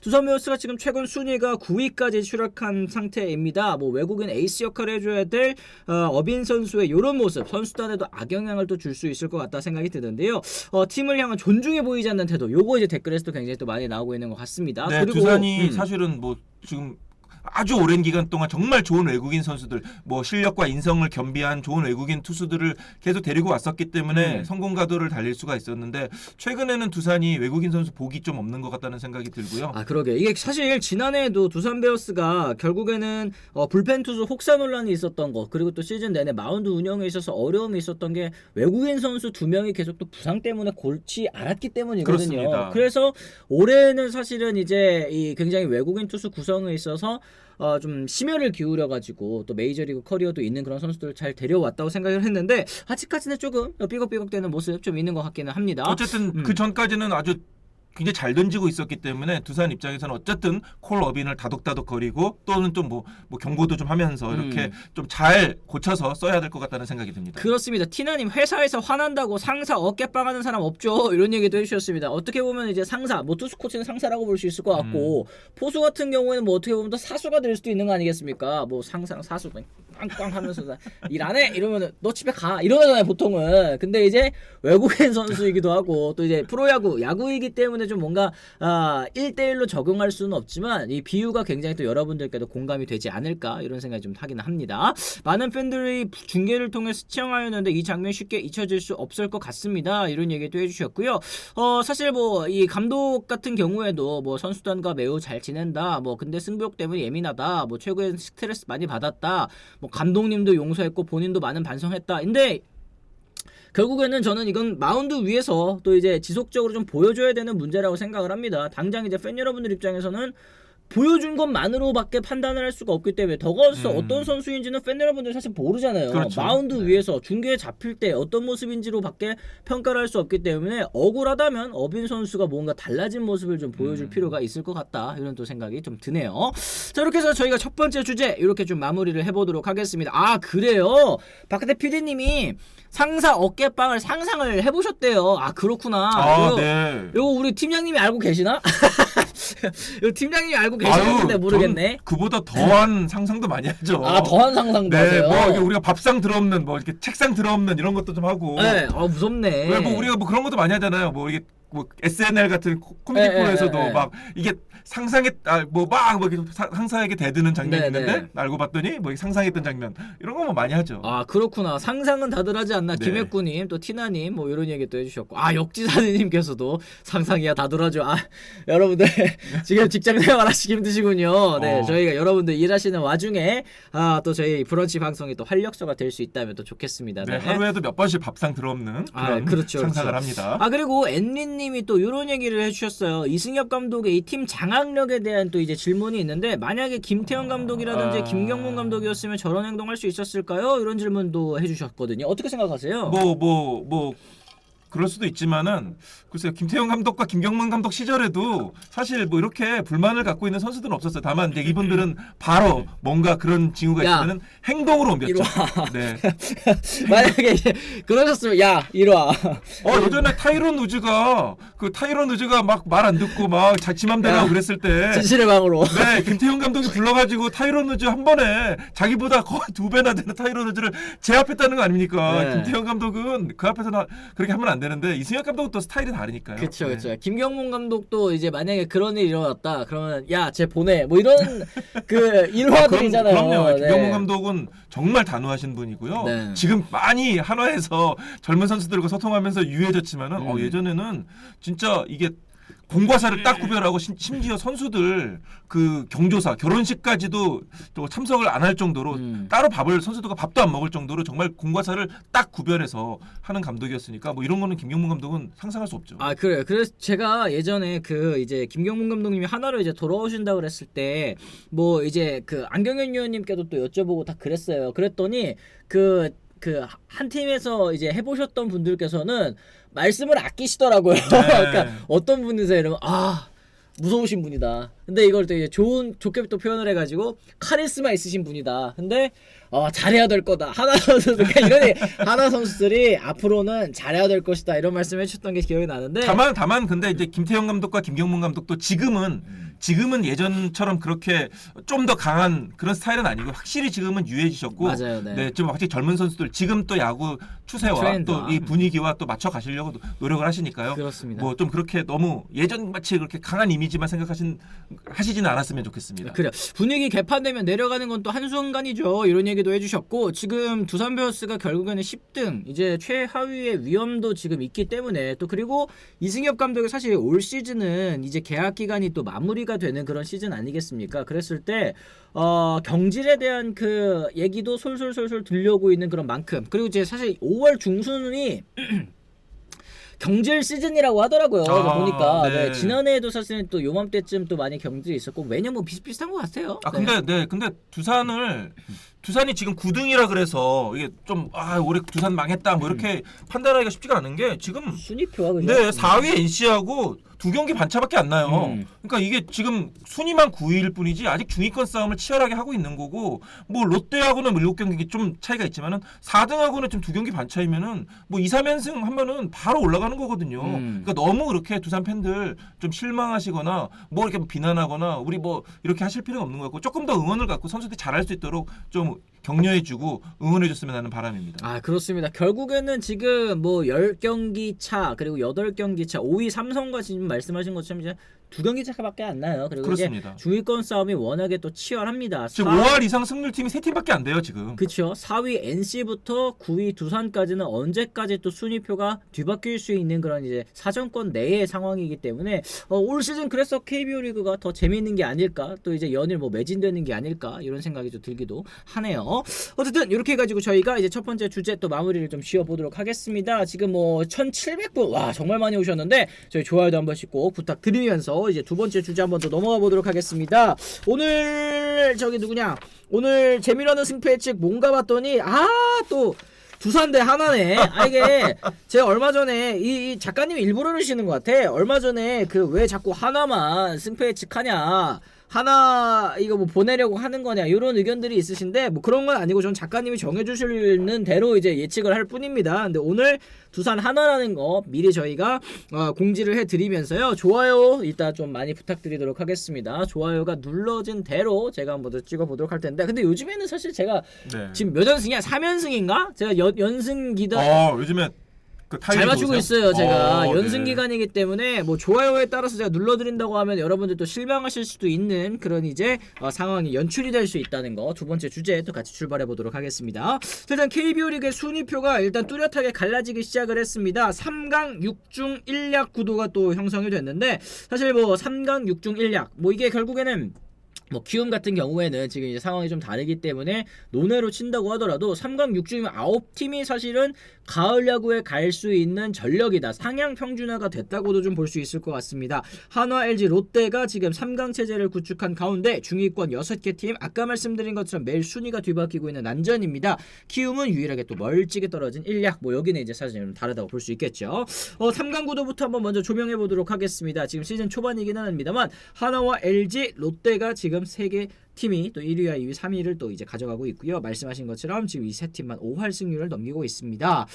두산 베어스가 지금 최근 순위가 9위까지 추락한 상태입니다. 뭐 외국인 에이스 역할을 해줘야 될 어빈 선수의 이런 모습 선수단에도 악영향을 또 줄 수 있을 것 같다 생각이 드는데요. 팀을 향한 존중해 보이지 않는 태도 요거 이제 댓글에서도 굉장히 또 많이 나오고 있는 것 같습니다. 네, 그리고 두산이 사실은 뭐 지금 아주 오랜 기간 동안 정말 좋은 외국인 선수들 뭐 실력과 인성을 겸비한 좋은 외국인 투수들을 계속 데리고 왔었기 때문에 성공 가도를 달릴 수가 있었는데 최근에는 두산이 외국인 선수 복이 좀 없는 것 같다는 생각이 들고요. 아 그러게 이게 사실 지난해에도 두산 베어스가 결국에는 불펜 투수 혹사 논란이 있었던 거 그리고 또 시즌 내내 마운드 운영에 있어서 어려움이 있었던 게 외국인 선수 2명이 계속 또 부상 때문에 골치 않았기 때문이거든요. 그렇습니다. 그래서 올해는 사실은 이제 이 굉장히 외국인 투수 구성에 있어서 좀 심혈을 기울여가지고 또 메이저리그 커리어도 있는 그런 선수들을 잘 데려왔다고 생각을 했는데 아직까지는 조금 삐걱삐걱대는 모습 좀 있는 것 같기는 합니다. 어쨌든 그 전까지는 아주 굉장히 잘 던지고 있었기 때문에 두산 입장에서는 어쨌든 콜 어빈을 다독다독 거리고 또는 좀 뭐 경고도 좀 하면서 이렇게 좀 잘 고쳐서 써야 될 것 같다는 생각이 듭니다. 그렇습니다. 티나님 회사에서 화난다고 상사 어깨빵 하는 사람 없죠? 이런 얘기도 해주셨습니다. 어떻게 보면 이제 상사, 뭐 투수 코치는 상사라고 볼 수 있을 것 같고 포수 같은 경우에는 뭐 어떻게 보면 또 사수가 될 수도 있는 거 아니겠습니까? 뭐 상사랑 사수 꽝꽝 하면서 일 안 해? 이러면은 너 집에 가 이러잖아요 보통은. 근데 이제 외국인 선수이기도 하고 또 이제 프로야구 야구이기 때문에 좀 뭔가 1대1로 적용할 수는 없지만 이 비유가 굉장히 또 여러분들께도 공감이 되지 않을까 이런 생각이 좀 하긴 합니다. 많은 팬들이 중계를 통해 시청하였는데 이 장면 쉽게 잊혀질 수 없을 것 같습니다. 이런 얘기도 해주셨고요. 사실 뭐 이 감독 같은 경우에도 뭐 선수단과 매우 잘 지낸다. 뭐 근데 승부욕 때문에 예민하다. 뭐 최고의 스트레스 많이 받았다. 뭐 감독님도 용서했고 본인도 많은 반성했다. 근데 결국에는 저는 이건 마운드 위에서 또 이제 지속적으로 좀 보여줘야 되는 문제라고 생각을 합니다. 당장 이제 팬 여러분들 입장에서는 보여준 것만으로밖에 판단을 할 수가 없기 때문에 더 가서 어떤 선수인지는 팬 여러분들 사실 모르잖아요. 그렇죠. 마운드 위에서 중계에 잡힐 때 어떤 모습인지로밖에 평가를 할 수 없기 때문에 억울하다면 어빈 선수가 뭔가 달라진 모습을 좀 보여줄 필요가 있을 것 같다 이런 또 생각이 좀 드네요. 자 이렇게 해서 저희가 첫 번째 주제 이렇게 좀 마무리를 해보도록 하겠습니다. 아 그래요? 박근혜 PD님이 상사 어깨빵을 상상을 해보셨대요. 아 그렇구나. 네. 요거 우리 팀장님이 알고 계시나? 요 팀장님이 알고 계시는데 모르겠네. 그보다 더한 상상도 많이 하죠. 아 더한 상상도 하세요? 뭐 우리가 밥상 들어없는 뭐 이렇게 책상 들어없는 이런 것도 좀 하고. 네, 무섭네. 왜 뭐 우리가 뭐 그런 것도 많이 하잖아요. 뭐 이게 뭐 SNL 같은 코미디 프로에서도 막 이게 상상했 뭐 이렇게 상사에게 대드는 장면이 있는데 알고 봤더니 뭐 상상했던 장면 이런 거 뭐 많이 하죠. 아 그렇구나. 상상은 다들 하지 않나. 네. 김혜꾸님 또 티나님 뭐 이런 얘기 또 해주셨고 역지사님께서도 상상이야 다들 하죠. 여러분들 지금 직장생활 하시기 힘드시군요. 네 저희가 여러분들 일하시는 와중에 또 저희 브런치 방송이 또 활력소가 될 수 있다면 또 좋겠습니다. 네, 하루에도 몇 번씩 밥상 들어없는 그런 그렇죠, 상상을 그렇죠. 합니다. 그리고 앤리님이 또 이런 얘기를 해주셨어요. 이승엽 감독의 이 팀 장악력에 대한 또 이제 질문이 있는데 만약에 김태형 감독이라든지 김경문 감독이었으면 저런 행동할 수 있었을까요? 이런 질문도 해주셨거든요. 어떻게 생각하세요? 그럴 수도 있지만은 글쎄요 김태형 감독과 김경문 감독 시절에도 사실 뭐 이렇게 불만을 갖고 있는 선수들은 없었어요. 다만 이제 이분들은 바로 뭔가 그런 징후가 야, 있으면은 행동으로 옮겼죠. 이리 와. 네. 만약에 이제 그러셨으면 야 이리 와. 예전에 타이런 우즈가 막 말 안 듣고 막 자기 맘대로 하고 그랬을 때 진실의 방으로. 네, 김태형 감독이 불러가지고 타이런 우즈 한 번에 자기보다 거의 2배나 되는 타이런 우즈를 제압했다는 거 아닙니까? 네. 김태형 감독은 그 앞에서 그렇게 하면 안 되는데 이승엽 감독은 또 스타일이 다르니까요. 그렇죠, 네. 그렇죠. 김경문 감독도 이제 만약에 그런 일이 일어났다, 그러면 야, 쟤 보내, 뭐 이런 그 일화들이잖아요. 그럼요. 네. 김경문 감독은 정말 단호하신 분이고요. 네. 지금 많이 한화에서 젊은 선수들과 소통하면서 유해졌지만은 예전에는 진짜 이게 공과사를 딱 구별하고 심지어 선수들 그 경조사 결혼식까지도 또 참석을 안 할 정도로 따로 선수들과 밥도 안 먹을 정도로 정말 공과사를 딱 구별해서 하는 감독이었으니까 뭐 이런 거는 김경문 감독은 상상할 수 없죠. 아, 그래요. 그래서 제가 예전에 그 이제 김경문 감독님이 하나로 이제 돌아오신다 그랬을 때 뭐 이제 그 안경현 위원님께도 또 여쭤보고 다 그랬어요. 그랬더니 그 한 팀에서 이제 해보셨던 분들께서는 말씀을 아끼시더라고요. 네. 그러니까 어떤 분이세요? 이러면 무서우신 분이다. 근데 이걸 또 이제 좋게 또 표현을 해가지고 카리스마 있으신 분이다. 근데 잘해야 될 거다. 하나 선수들 하나 선수들이 앞으로는 잘해야 될 것이다. 이런 말씀을 해주셨던 게 기억이 나는데. 다만 근데 이제 김태형 감독과 김경문 감독도 지금은 예전처럼 그렇게 좀 더 강한 그런 스타일은 아니고 확실히 지금은 유해지셨고 맞아요, 네. 좀 확실히 젊은 선수들 지금 또 야구 추세와 트렌드와. 또 이 분위기와 또 맞춰 가시려고 노력을 하시니까요. 그렇습니다. 뭐 좀 그렇게 너무 예전 마치 그렇게 강한 이미지만 하시지는 않았으면 좋겠습니다. 그래 분위기 개판되면 내려가는 건 또 한순간이죠. 이런 얘기도 해주셨고 지금 두산 베어스가 결국에는 10등 이제 최하위의 위험도 지금 있기 때문에 또 그리고 이승엽 감독이 사실 올 시즌은 이제 계약 기간이 또 마무리가 되는 그런 시즌 아니겠습니까? 그랬을 때 경질에 대한 그 얘기도 솔솔솔솔 들려오고 있는 그런 만큼 그리고 이제 사실 5월 중순이 경질 시즌이라고 하더라고요. 보니까 네. 네, 지난해에도 사실은 또 요맘때쯤 또 많이 경질이 있었고 매년 뭐 비슷비슷한 것 같아요. 근데 두산이 지금 9등이라 그래서 이게 좀 올해 두산 망했다 뭐 이렇게 판단하기가 쉽지가 않은 게 지금 순위표가 그죠? 네 4위 NC하고 2경기 반차밖에 안 나요. 그러니까 이게 지금 순위만 9위일 뿐이지 아직 중위권 싸움을 치열하게 하고 있는 거고 뭐 롯데하고는 7경기 좀 차이가 있지만은 4등하고는 좀 2경기 반 차이면은 뭐 2, 3연승 하면은 바로 올라가는 거거든요. 그러니까 너무 그렇게 두산 팬들 좀 실망하시거나 뭐 이렇게 비난하거나 우리 뭐 이렇게 하실 필요는 없는 것 같고 조금 더 응원을 갖고 선수들이 잘할 수 있도록 좀 격려해주고 응원해줬으면 하는 바람입니다. 그렇습니다. 결국에는 지금 뭐 10경기 차 그리고 8경기 차 5위 삼성과 지금 말씀하신 것처럼 이제 2경기 차밖에 안 나요. 그리고 그렇습니다. 이제 중위권 싸움이 워낙에 또 치열합니다. 지금 5할 이상 승률팀이 3팀밖에 안 돼요 지금. 그렇죠. 4위 NC부터 9위 두산까지는 언제까지 또 순위표가 뒤바뀔 수 있는 그런 이제 사정권 내의 상황이기 때문에 올 시즌 그래서 KBO 리그가 더 재미있는 게 아닐까 또 이제 연일 뭐 매진되는 게 아닐까 이런 생각이 좀 들기도 하네요. 어쨌든 이렇게 해가지고 저희가 이제 첫 번째 주제 또 마무리를 좀 지어보도록 하겠습니다. 지금 뭐 1,700분 와 정말 많이 오셨는데 저희 좋아요도 한 번씩 꼭 부탁드리면서 이제 두 번째 주제 한번 더 넘어가 보도록 하겠습니다. 오늘 오늘 재미나는 승패 예측 뭔가 봤더니 또 두산 대 하나네. 이게 제가 얼마 전에 이 작가님이 일부러 그러시는 것 같아. 얼마 전에 그 왜 자꾸 하나만 승패 예측하냐. 하나 이거 뭐 보내려고 하는 거냐 이런 의견들이 있으신데 뭐 그런 건 아니고 전 작가님이 정해주시는 대로 이제 예측을 할 뿐입니다. 근데 오늘 두산 하나라는 거 미리 저희가 공지를 해드리면서요. 좋아요 이따 좀 많이 부탁드리도록 하겠습니다. 좋아요가 눌러진 대로 제가 한번 더 찍어보도록 할 텐데 근데 요즘에는 사실 제가 지금 몇 연승이야? 3연승인가? 제가 연승 기다 요즘에 잘 맞추고 있어요. 제가 연승 네. 기간이기 때문에 뭐 좋아요에 따라서 제가 눌러드린다고 하면 여러분들 또 실망하실 수도 있는 그런 이제 상황이 연출이 될 수 있다는 거 두 번째 주제 또 같이 출발해 보도록 하겠습니다. 일단 KBO 리그의 순위표가 일단 뚜렷하게 갈라지기 시작을 했습니다. 3강 6중 1약 구도가 또 형성이 됐는데 사실 뭐 3강 6중 1약 뭐 이게 결국에는 뭐 키움 같은 경우에는 지금 이제 상황이 좀 다르기 때문에 논외로 친다고 하더라도 3강 6중이면 9팀이 사실은 가을 야구에 갈 수 있는 전력이다. 상향 평준화가 됐다고도 좀 볼 수 있을 것 같습니다. 한화, LG, 롯데가 지금 3강 체제를 구축한 가운데 중위권 6개 팀, 아까 말씀드린 것처럼 매일 순위가 뒤바뀌고 있는 난전입니다. 키움은 유일하게 또 멀찍이 떨어진 1약, 뭐 여기는 이제 사실 좀 다르다고 볼 수 있겠죠. 3강 구도부터 한번 먼저 조명해 보도록 하겠습니다. 지금 시즌 초반이기는 합니다만 하나와 LG, 롯데가 지금 3개 팀이 또 1위와 2위, 3위를 또 이제 가져가고 있고요. 말씀하신 것처럼 지금 이 세 팀만 5할 승률을 넘기고 있습니다.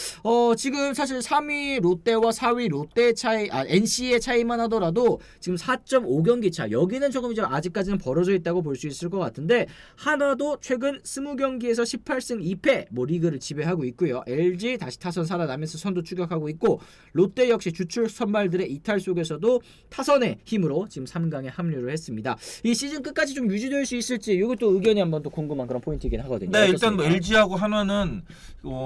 지금 사실 3위 롯데와 4위 롯데 차이, NC의 차이만 하더라도 지금 4.5경기 차. 여기는 조금 이제 아직까지는 벌어져 있다고 볼 수 있을 것 같은데 하나도 최근 20경기에서 18승 2패 뭐 리그를 지배하고 있고요. LG 다시 타선 살아나면서 선두 추격하고 있고 롯데 역시 주축 선발들의 이탈 속에서도 타선의 힘으로 지금 3강에 합류를 했습니다. 이 시즌 끝까지 좀 유지될 수 있을지 이것도 의견이 한번 또 궁금한 그런 포인트이긴 하거든요. 네, 어떻습니까? 일단 뭐 LG하고 한화는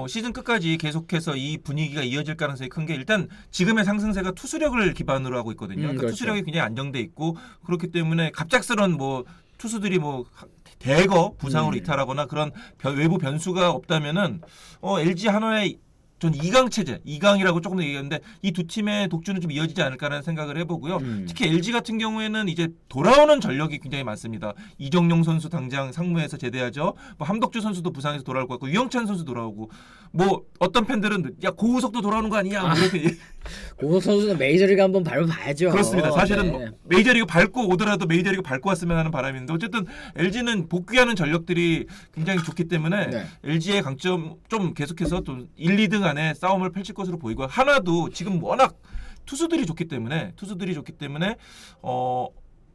시즌 끝까지 계속해서 이 분위기가 이어질 가능성이 큰 게 일단 지금의 상승세가 투수력을 기반으로 하고 있거든요. 그러니까 그렇죠. 투수력이 굉장히 안정돼 있고 그렇기 때문에 갑작스런 뭐 투수들이 뭐 대거 부상으로 이탈하거나 그런 외부 변수가 없다면은 LG 한화의 전 2강 체제, 2강이라고 조금 더 얘기했는데 이 두 팀의 독주는 좀 이어지지 않을까라는 생각을 해보고요. 특히 LG 같은 경우에는 이제 돌아오는 전력이 굉장히 많습니다. 이정용 선수 당장 상무에서 제대하죠. 뭐 함덕주 선수도 부상에서 돌아올 것 같고 유영찬 선수 돌아오고 뭐 어떤 팬들은 야 고우석도 돌아오는 거 아니냐 뭐 이렇게 고우석 선수는 메이저리그 한번 밟아봐야죠. 그렇습니다. 사실은 네. 뭐 메이저리그 밟고 오더라도 메이저리그 밟고 왔으면 하는 바람인데 어쨌든 LG는 복귀하는 전력들이 굉장히 좋기 때문에 네. LG의 강점 좀 계속해서 좀 1, 2등 안에 싸움을 펼칠 것으로 보이고 하나도 지금 워낙 투수들이 좋기 때문에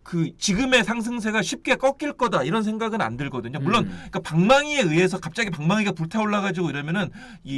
그 지금의 상승세가 쉽게 꺾일 거다 이런 생각은 안 들거든요. 물론 그러니까 방망이에 의해서 갑자기 방망이가 불타올라가지고 이러면은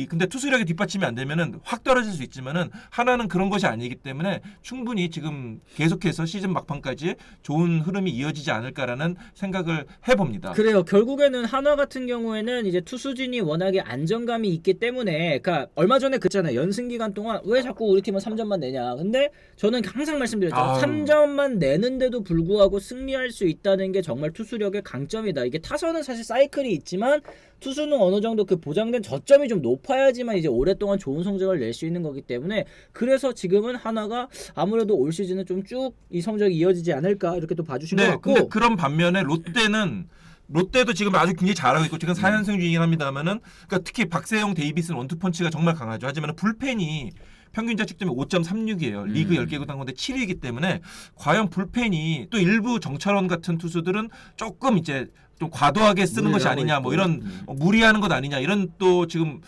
근데 투수력이 뒷받침이 안 되면은 확 떨어질 수 있지만은 하나는 그런 것이 아니기 때문에 충분히 지금 계속해서 시즌 막판까지 좋은 흐름이 이어지지 않을까라는 생각을 해봅니다. 그래요. 결국에는 한화 같은 경우에는 이제 투수진이 워낙에 안정감이 있기 때문에, 그러니까 얼마 전에 그랬잖아요. 연승 기간 동안 왜 자꾸 우리 팀은 3점만 내냐. 근데 저는 항상 말씀드렸잖아요. 3점만 내는데도 불구하고 승리할 수 있다는 게 정말 투수력의 강점이다. 이게 타선은 사실 사이클이 있지만 투수는 어느 정도 그 보장된 저점이 좀 높아야지만 이제 오랫동안 좋은 성적을 낼 수 있는 거기 때문에, 그래서 지금은 하나가 아무래도 올 시즌은 좀 쭉 이 성적이 이어지지 않을까 이렇게 또 봐주신 것 같고. 근데 그런 반면에 롯데도 지금 아주 굉장히 잘하고 있고 지금 4연승 중이긴 합니다만은 그러니까 특히 박세영, 데이비슨 원투펀치가 정말 강하죠. 하지만 불펜이 평균 자책점이 5.36이에요. 리그 10개 구단 가운데 7위이기 때문에 과연 불펜이 또 일부 정철원 같은 투수들은 조금 이제 좀 과도하게 쓰는 것이 아니냐, 뭐 이런 무리하는 것 아니냐, 이런 또 지금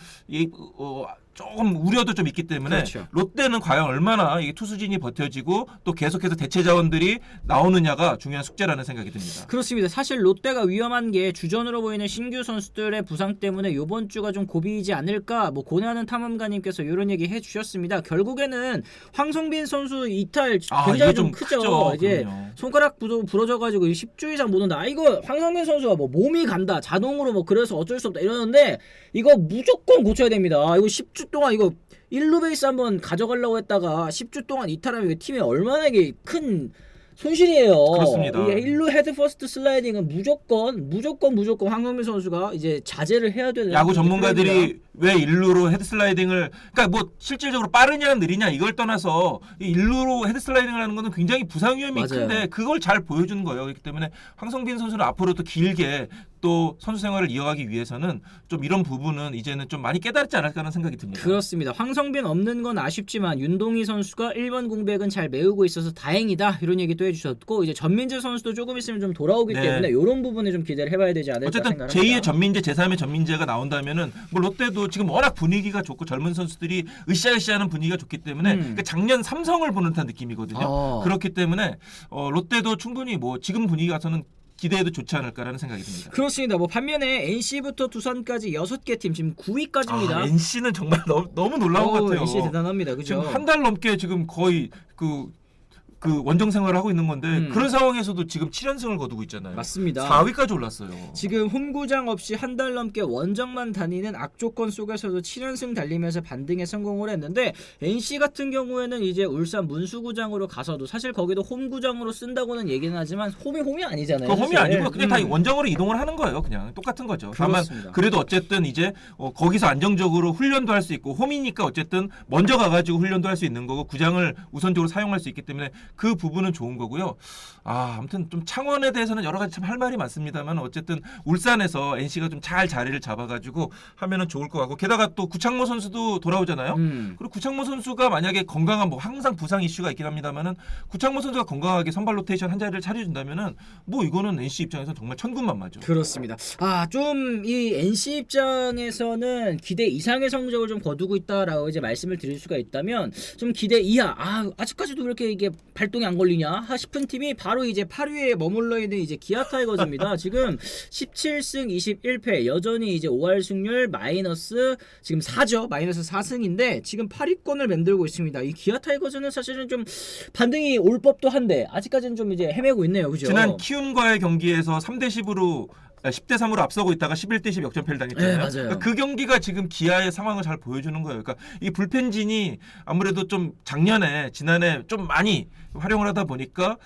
조금 우려도 좀 있기 때문에 그렇죠. 롯데는 과연 얼마나 이 투수진이 버텨지고 또 계속해서 대체 자원들이 나오느냐가 중요한 숙제라는 생각이 듭니다. 그렇습니다. 사실 롯데가 위험한 게 주전으로 보이는 신규 선수들의 부상 때문에 이번 주가 좀 고비이지 않을까, 뭐 고뇌하는 탐험가님께서 이런 얘기 해주셨습니다. 결국에는 황성빈 선수 이탈 굉장히 좀 크죠. 이제 그럼요. 손가락 부러져가지고 10주 이상 못 온다. 이거 황성빈 선수가 뭐 몸이 간다, 자동으로 뭐 그래서 어쩔 수 없다 이러는데 이거 무조건 고쳐야 됩니다. 이거 10주 동안 이거 1루 베이스 한번 가져가려고 했다가 10주 동안 이탈하면 팀에 얼마나 이게 큰 손실이에요. 그렇습니다. 이게 1루 헤드 퍼스트 슬라이딩은 무조건 황성민 선수가 이제 자제를 해야 되는 야구 전문가들이 플레이입니다. 왜 일루로 헤드 슬라이딩을, 그러니까 뭐 실질적으로 빠르냐 느리냐 이걸 떠나서 이 일루로 헤드 슬라이딩을 하는 거는 굉장히 부상 위험이 맞아요. 큰데 그걸 잘 보여주는 거예요. 그렇기 때문에 황성빈 선수는 앞으로 또 길게 또 선수 생활을 이어가기 위해서는 좀 이런 부분은 이제는 좀 많이 깨달지 않을까 하는 생각이 듭니다. 그렇습니다. 황성빈 없는 건 아쉽지만 윤동희 선수가 1번 공백은 잘 메우고 있어서 다행이다 이런 얘기도 해주셨고, 이제 전민재 선수도 조금 있으면 좀 돌아오기 때문에 이런 부분에 좀 기대를 해봐야 되지 않을까 어쨌든 생각합니다. 제2의 전민재, 제3의 전민재가 나온다면은 뭐 롯데도 지금 워낙 분위기가 좋고 젊은 선수들이 으쌰으쌰하는 분위기가 좋기 때문에 그러니까 작년 삼성을 보는 듯한 느낌이거든요. 그렇기 때문에 롯데도 충분히 뭐 지금 분위기 가서는 기대해도 좋지 않을까라는 생각이 듭니다. 그렇습니다. 뭐 반면에 NC부터 두산까지 6개 팀 지금 9위까지입니다. NC는 정말 너무 놀라운 것 같아요. NC 대단합니다. 그죠? 지금 한 달 넘게 지금 거의 그 그 원정 생활을 하고 있는 건데 그런 상황에서도 지금 7연승을 거두고 있잖아요. 맞습니다. 4위까지 올랐어요. 지금 홈구장 없이 한 달 넘게 원정만 다니는 악조건 속에서도 7연승 달리면서 반등에 성공을 했는데 NC 같은 경우에는 이제 울산 문수구장으로 가서도 사실 거기도 홈구장으로 쓴다고는 얘기는 하지만 홈이 아니잖아요. 그 홈이 사실. 아니고 그냥 다 원정으로 이동을 하는 거예요. 그냥 똑같은 거죠. 다만 그렇습니다. 그래도 어쨌든 이제 거기서 안정적으로 훈련도 할 수 있고 홈이니까 어쨌든 먼저 가가지고 훈련도 할 수 있는 거고 구장을 우선적으로 사용할 수 있기 때문에 그 부분은 좋은 거고요. 아무튼 좀 창원에 대해서는 여러 가지 참 할 말이 많습니다만 어쨌든 울산에서 NC가 좀 잘 자리를 잡아가지고 하면은 좋을 것 같고 게다가 또 구창모 선수도 돌아오잖아요. 그리고 구창모 선수가 만약에 건강한 뭐 항상 부상 이슈가 있긴 합니다만은 구창모 선수가 건강하게 선발 로테이션 한 자리를 차려준다면은 뭐 이거는 NC 입장에서 정말 천군만마죠. 그렇습니다. 좀 이 NC 입장에서는 기대 이상의 성적을 좀 거두고 있다라고 이제 말씀을 드릴 수가 있다면 좀 기대 이하. 아직까지도 왜 이렇게 이게 발동이 안 걸리냐 싶은 팀이 바로 이제 8위에 머물러 있는 이제 기아 타이거즈입니다. 지금 17승 21패 여전히 이제 5할 승률 마이너스 지금 4죠. 마이너스 4승인데 지금 8위권을 만들고 있습니다. 이 기아 타이거즈는 사실은 좀 반등이 올 법도 한데 아직까지는 좀 이제 헤매고 있네요. 그죠? 지난 키움과의 경기에서 3대 10으로 10대 3으로 앞서고 있다가 11대 10 역전패를 당했잖아요. 네, 맞아요. 그러니까 그 경기가 지금 기아의 상황을 잘 보여주는 거예요. 그러니까 이 불펜진이 아무래도 좀 지난해 좀 많이 활용을 하다 보니까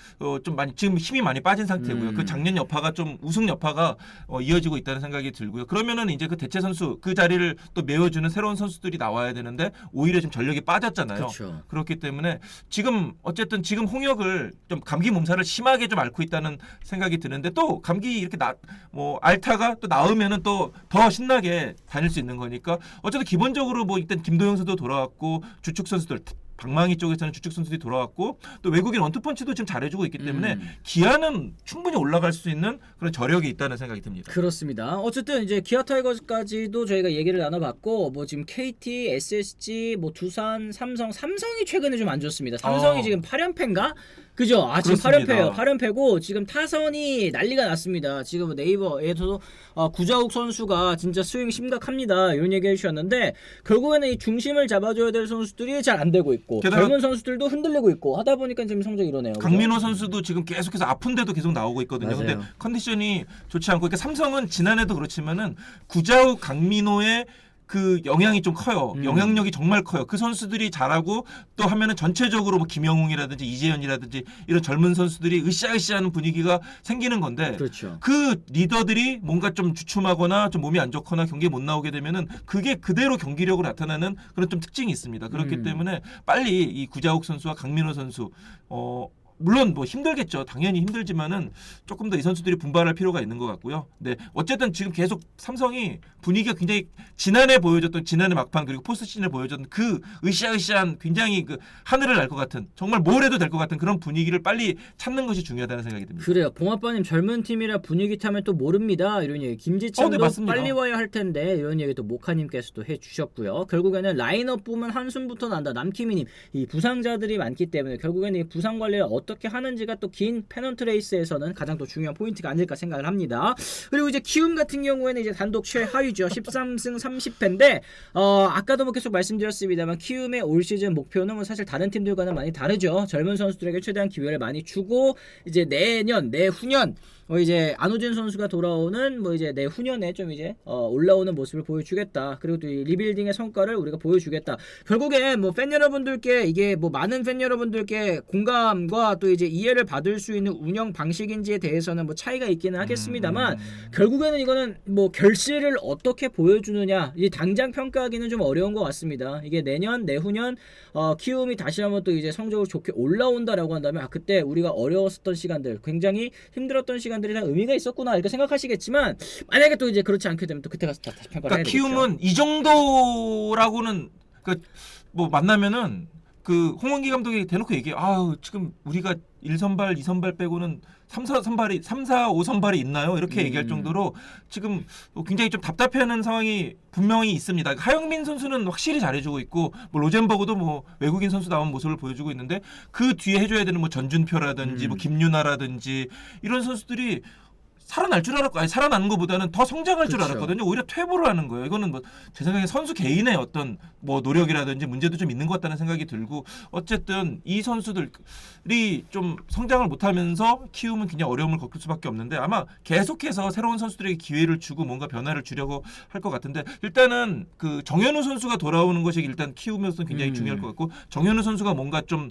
좀 많이 지금 힘이 많이 빠진 상태고요. 그 작년 여파가 좀 우승 여파가 이어지고 있다는 생각이 들고요. 그러면은 이제 그 대체 선수 그 자리를 또 메워주는 새로운 선수들이 나와야 되는데 오히려 지금 전력이 빠졌잖아요. 그렇죠. 그렇기 때문에 지금 어쨌든 지금 홍역을 좀 감기 몸살을 심하게 좀 앓고 있다는 생각이 드는데 또 감기 이렇게 알타가 또 나오면은 또 더 신나게 다닐 수 있는 거니까 어쨌든 기본적으로 뭐 일단 김도영 선수도 돌아왔고 주축 선수들 방망이 쪽에서는 주축 선수들이 돌아왔고 또 외국인 원투펀치도 지금 잘해주고 있기 때문에 기아는 충분히 올라갈 수 있는 그런 저력이 있다는 생각이 듭니다. 그렇습니다. 어쨌든 이제 기아 타이거즈까지도 저희가 얘기를 나눠봤고 뭐 지금 KT, SSG, 뭐 두산, 삼성이 최근에 좀 안 좋습니다. 삼성이 지금 8연패인가? 그죠? 지금 그렇습니다. 8연패고 지금 타선이 난리가 났습니다. 지금 네이버에서도 구자욱 선수가 진짜 스윙 심각합니다. 이런 얘기 해주셨는데 결국에는 이 중심을 잡아줘야 될 선수들이 잘 안 되고 있고 젊은 선수들도 흔들리고 있고 하다 보니까 지금 성적이 이러네요. 강민호 선수도 지금 계속해서 아픈데도 계속 나오고 있거든요. 맞아요. 근데 컨디션이 좋지 않고 그러니까 삼성은 지난해도 그렇지만은 구자욱, 강민호의 그 영향이 좀 커요. 영향력이 정말 커요. 그 선수들이 잘하고 또 하면은 전체적으로 뭐 김영웅이라든지 이재현이라든지 이런 젊은 선수들이 으쌰으쌰하는 분위기가 생기는 건데 그렇죠. 그 리더들이 뭔가 좀 주춤하거나 좀 몸이 안 좋거나 경기에 못 나오게 되면은 그게 그대로 경기력으로 나타나는 그런 좀 특징이 있습니다. 그렇기 때문에 빨리 이 구자욱 선수와 강민호 선수 물론 뭐 힘들겠죠. 당연히 힘들지만은 조금 더 이 선수들이 분발할 필요가 있는 것 같고요. 네, 어쨌든 지금 계속 삼성이 분위기가 굉장히 지난해 막판 그리고 포스트 시즌에 보여줬던 그 으쌰으쌰한 굉장히 그 하늘을 날 것 같은 정말 뭘 해도 될 것 같은 그런 분위기를 빨리 찾는 것이 중요하다는 생각이 듭니다. 그래요. 봉아빠님 젊은 팀이라 분위기 타면 또 모릅니다. 이런 얘기. 김지찬도 네, 빨리 와야 할 텐데 이런 얘기 또 모카님께서도 해주셨고요. 결국에는 라인업 보면 한숨부터 난다. 남키미님 이 부상자들이 많기 때문에 결국에는 이 부상 관리를 어떻게 하는지가 또 긴 페넌트 레이스에서는 가장 또 중요한 포인트가 아닐까 생각을 합니다. 그리고 이제 키움 같은 경우에는 이제 단독 최하위죠. 13승 30패인데 아까도 뭐 계속 말씀드렸습니다만 키움의 올 시즌 목표는 뭐 사실 다른 팀들과는 많이 다르죠. 젊은 선수들에게 최대한 기회를 많이 주고 이제 내후년 이제 안우진 선수가 돌아오는 뭐 이제 내후년에 좀 이제 올라오는 모습을 보여주겠다. 그리고 또 이 리빌딩의 성과를 우리가 보여주겠다. 결국에 뭐 팬 여러분들께 이게 뭐 많은 팬 여러분들께 공감과 또 이제 이해를 받을 수 있는 운영 방식인지에 대해서는 뭐 차이가 있기는 하겠습니다만 결국에는 이거는 뭐 결실을 어떻게 보여주느냐 이 당장 평가하기는 좀 어려운 것 같습니다. 이게 내후년 키움이 다시 한번 또 이제 성적을 좋게 올라온다라고 한다면 그때 우리가 어려웠었던 시간들 굉장히 힘들었던 시간들이 다 의미가 있었구나 이렇게 생각하시겠지만 만약에 또 이제 그렇지 않게 되면 또 그때 가서 다시 평가를 해야 되겠죠. 키움은 이 정도라고는 뭐 만나면은 그 홍원기 감독이 대놓고 얘기해. 지금 우리가 1선발, 2선발 빼고는 3, 4, 5선발이 있나요? 이렇게 얘기할 정도로 지금 굉장히 좀 답답해하는 상황이 분명히 있습니다. 하영민 선수는 확실히 잘해주고 있고 뭐 로젠버그도 뭐 외국인 선수다운 모습을 보여주고 있는데 그 뒤에 해줘야 되는 뭐 전준표라든지 뭐 김유나라든지 이런 선수들이 살아날 줄 알았고, 아니 살아나는 것보다는 더 성장할 줄 그쵸. 알았거든요. 오히려 퇴보를 하는 거예요. 이거는 뭐 제 생각에 선수 개인의 어떤 뭐 노력이라든지 문제도 좀 있는 것 같다는 생각이 들고, 어쨌든 이 선수들이 좀 성장을 못하면서 키우면 그냥 어려움을 겪을 수밖에 없는데, 아마 계속해서 새로운 선수들에게 기회를 주고 뭔가 변화를 주려고 할 것 같은데, 일단은 그 정현우 선수가 돌아오는 것이 일단 키우면서 굉장히 중요할 것 같고, 정현우 선수가 뭔가 좀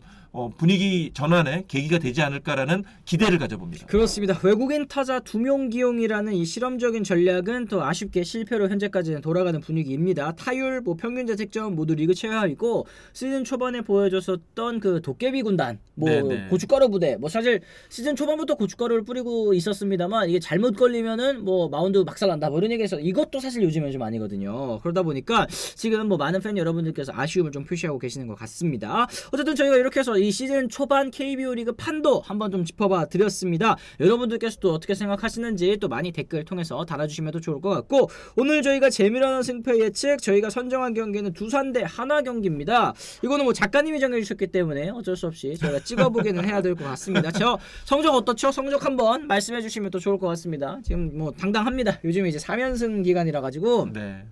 분위기 전환의 계기가 되지 않을까라는 기대를 가져봅니다. 그렇습니다. 외국인 타자 2명 기용이라는 이 실험적인 전략은 또 아쉽게 실패로 현재까지는 돌아가는 분위기입니다. 타율, 뭐 평균 자책점 모두 리그 최하이고, 시즌 초반에 보여줬었던 그 도깨비 군단, 뭐 네네. 고춧가루 부대, 뭐 사실 시즌 초반부터 고춧가루를 뿌리고 있었습니다만 이게 잘못 걸리면은 뭐 마운드 막살난다 뭐 이런 얘기해서 이것도 사실 요즘은 좀 아니거든요. 그러다 보니까 지금 뭐 많은 팬 여러분들께서 아쉬움을 좀 표시하고 계시는 것 같습니다. 어쨌든 저희가 이렇게 해서 이 시즌 초반 KBO 리그 판도 한번 좀 짚어봐 드렸습니다. 여러분들께서도 어떻게 생각하시는지 또 많이 댓글 통해서 달아주시면 더 좋을 것 같고, 오늘 저희가 재미라는 승패 예측 저희가 선정한 경기는 두산 대 한화 경기입니다. 이거는 뭐 작가님이 정해주셨기 때문에 어쩔 수 없이 저희가 찍어보기는 해야 될 것 같습니다. 저 성적 어떻죠? 성적 한번 말씀해 주시면 또 좋을 것 같습니다. 지금 뭐 당당합니다. 요즘에 이제 3연승 기간이라 가지고. 네.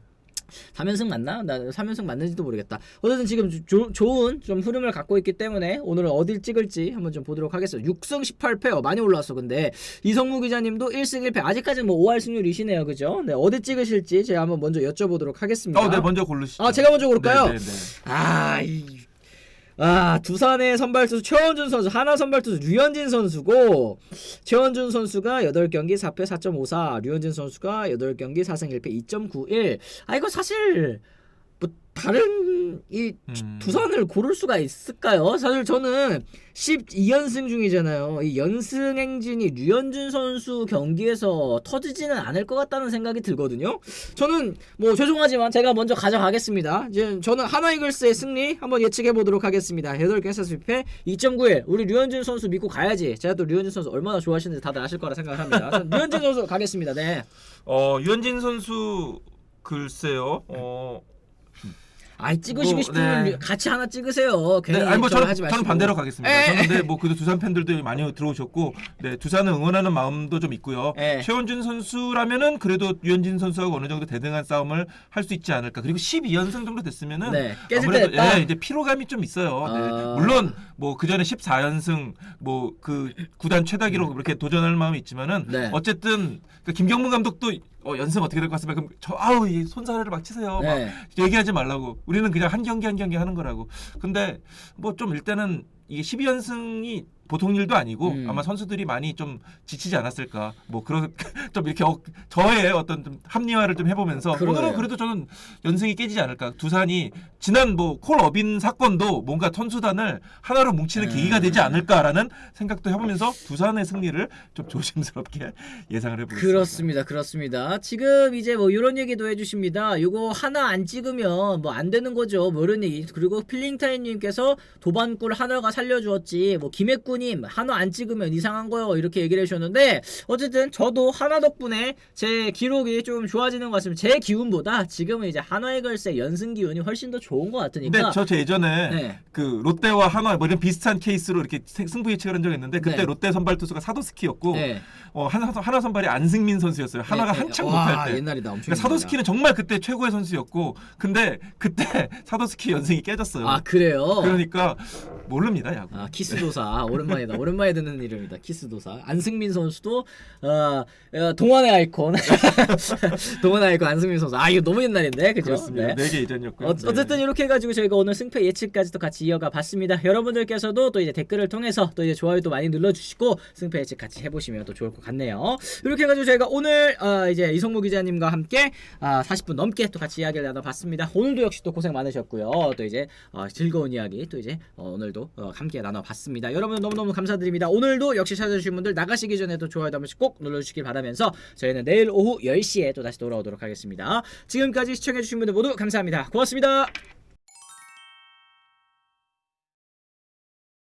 3연승 맞나? 나 3연승 맞는지도 모르겠다. 어쨌든 지금 좋은 좀 흐름을 갖고 있기 때문에 오늘은 어딜 찍을지 한번 좀 보도록 하겠습니다. 6승 18패 많이 올라왔어. 근데 이성무 기자님도 1승 1패 아직까지는 뭐 5할 승률이시네요. 그죠? 네, 어디 찍으실지 제가 한번 먼저 여쭤보도록 하겠습니다. 네, 먼저 고르시죠. 아, 제가 먼저 고를까요? 네. 두산의 선발투수 최원준 선수, 하나 선발투수 류현진 선수고, 최원준 선수가 8경기 4패 4.54, 류현진 선수가 8경기 4승 1패 2.91. 이거 사실 뭐 다른 이 두산을 고를 수가 있을까요? 사실 저는 12연승 중이잖아요. 이 연승 행진이 류현진 선수 경기에서 터지지는 않을 것 같다는 생각이 들거든요. 저는 뭐 죄송하지만 제가 먼저 가져가겠습니다. 이제 저는 하나 이글스의 승리 한번 예측해 보도록 하겠습니다. 8개 4패 2.91. 우리 류현진 선수 믿고 가야지. 제가 또 류현진 선수 얼마나 좋아하시는지 다들 아실 거라 생각합니다. 저는 류현진 선수 가겠습니다. 네. 유현진 선수 글쎄요. 찍으시고 싶으면 네. 같이 하나 찍으세요. 괜히 네, 하지 마시고. 저는 반대로 가겠습니다. 저는 근데 뭐 그래도 두산 팬들도 많이 들어오셨고, 네, 두산을 응원하는 마음도 좀 있고요. 최원준 선수라면은 그래도 유현진 선수하고 어느 정도 대등한 싸움을 할 수 있지 않을까. 그리고 12연승 정도 됐으면은 깨질 아무래도 때 됐다. 이제 피로감이 좀 있어요. 네. 물론 뭐 그 전에 14연승 뭐 그 구단 최다 기록 이렇게 도전할 마음이 있지만은 어쨌든 그 김경문 감독도 연승 어떻게 될 것 같습니까? 그럼 이 손사래를 막 치세요. 막 얘기하지 말라고. 우리는 그냥 한 경기 한 경기 하는 거라고. 근데 뭐 좀 일단은 이게 12연승이 보통 일도 아니고 아마 선수들이 많이 좀 지치지 않았을까. 뭐 그런 좀 이렇게 저의 어떤 좀 합리화를 좀 해보면서 오늘은 그래도 저는 연승이 깨지지 않을까. 두산이 지난 뭐 콜어빈 사건도 뭔가 선수단을 하나로 뭉치는 계기가 되지 않을까라는 생각도 해보면서 두산의 승리를 좀 조심스럽게 예상을 해보겠습니다. 그렇습니다. 지금 이제 뭐 이런 얘기도 해주십니다. 이거 하나 안 찍으면 뭐 안 되는 거죠. 뭐 이런 얘기. 그리고 필링타임님께서 도반꿀 하나가 살려주었지. 뭐 김해꾼 한화 안 찍으면 이상한 거요 이렇게 얘기를 해주셨는데, 어쨌든 저도 한화 덕분에 제 기록이 좀 좋아지는 것 같습니다. 제 기운보다 지금은 이제 한화 이글스의 연승 기운이 훨씬 더 좋은 것 같으니까. 근데 저 예전에 그 롯데와 한화 뭐 이런 비슷한 케이스로 이렇게 승부 예측을 한 적이 있는데, 그때 롯데 선발 투수가 사도스키였고 한화 선발이 안승민 선수였어요. 한화가 한창 못할 때. 옛날이다. 엄청 그러니까 사도스키는 정말 그때 최고의 선수였고, 근데 그때 사도스키 연승이 깨졌어요. 그래요? 그러니까 모릅니다, 야구. 키스도사 오랜만에 듣는 이름이다. 키스도사. 안승민 선수도 동안의 아이콘. 동안의 아이콘 안승민 선수. 이거 너무 옛날인데, 그죠? 그렇습니다. 4개 이전이었고요. 어쨌든 이렇게 해가지고 저희가 오늘 승패 예측까지도 같이 이어가 봤습니다. 여러분들께서도 또 이제 댓글을 통해서 또 이제 좋아요도 많이 눌러주시고 승패 예측 같이 해보시면 또 좋을 것 같네요. 이렇게 해가지고 저희가 오늘 이제 이성무 기자님과 함께 40분 넘게 또 같이 이야기를 나눠봤습니다. 오늘도 역시 또 고생 많으셨고요. 또 이제 즐거운 이야기 또 이제 오늘도 함께 나눠봤습니다. 여러분 너무너무 감사드립니다. 오늘도 역시 찾아주신 분들 나가시기 전에도 좋아요도 한 번씩 꼭 눌러주시길 바라면서 저희는 내일 오후 10시에 또 다시 돌아오도록 하겠습니다. 지금까지 시청해주신 분들 모두 감사합니다. 고맙습니다.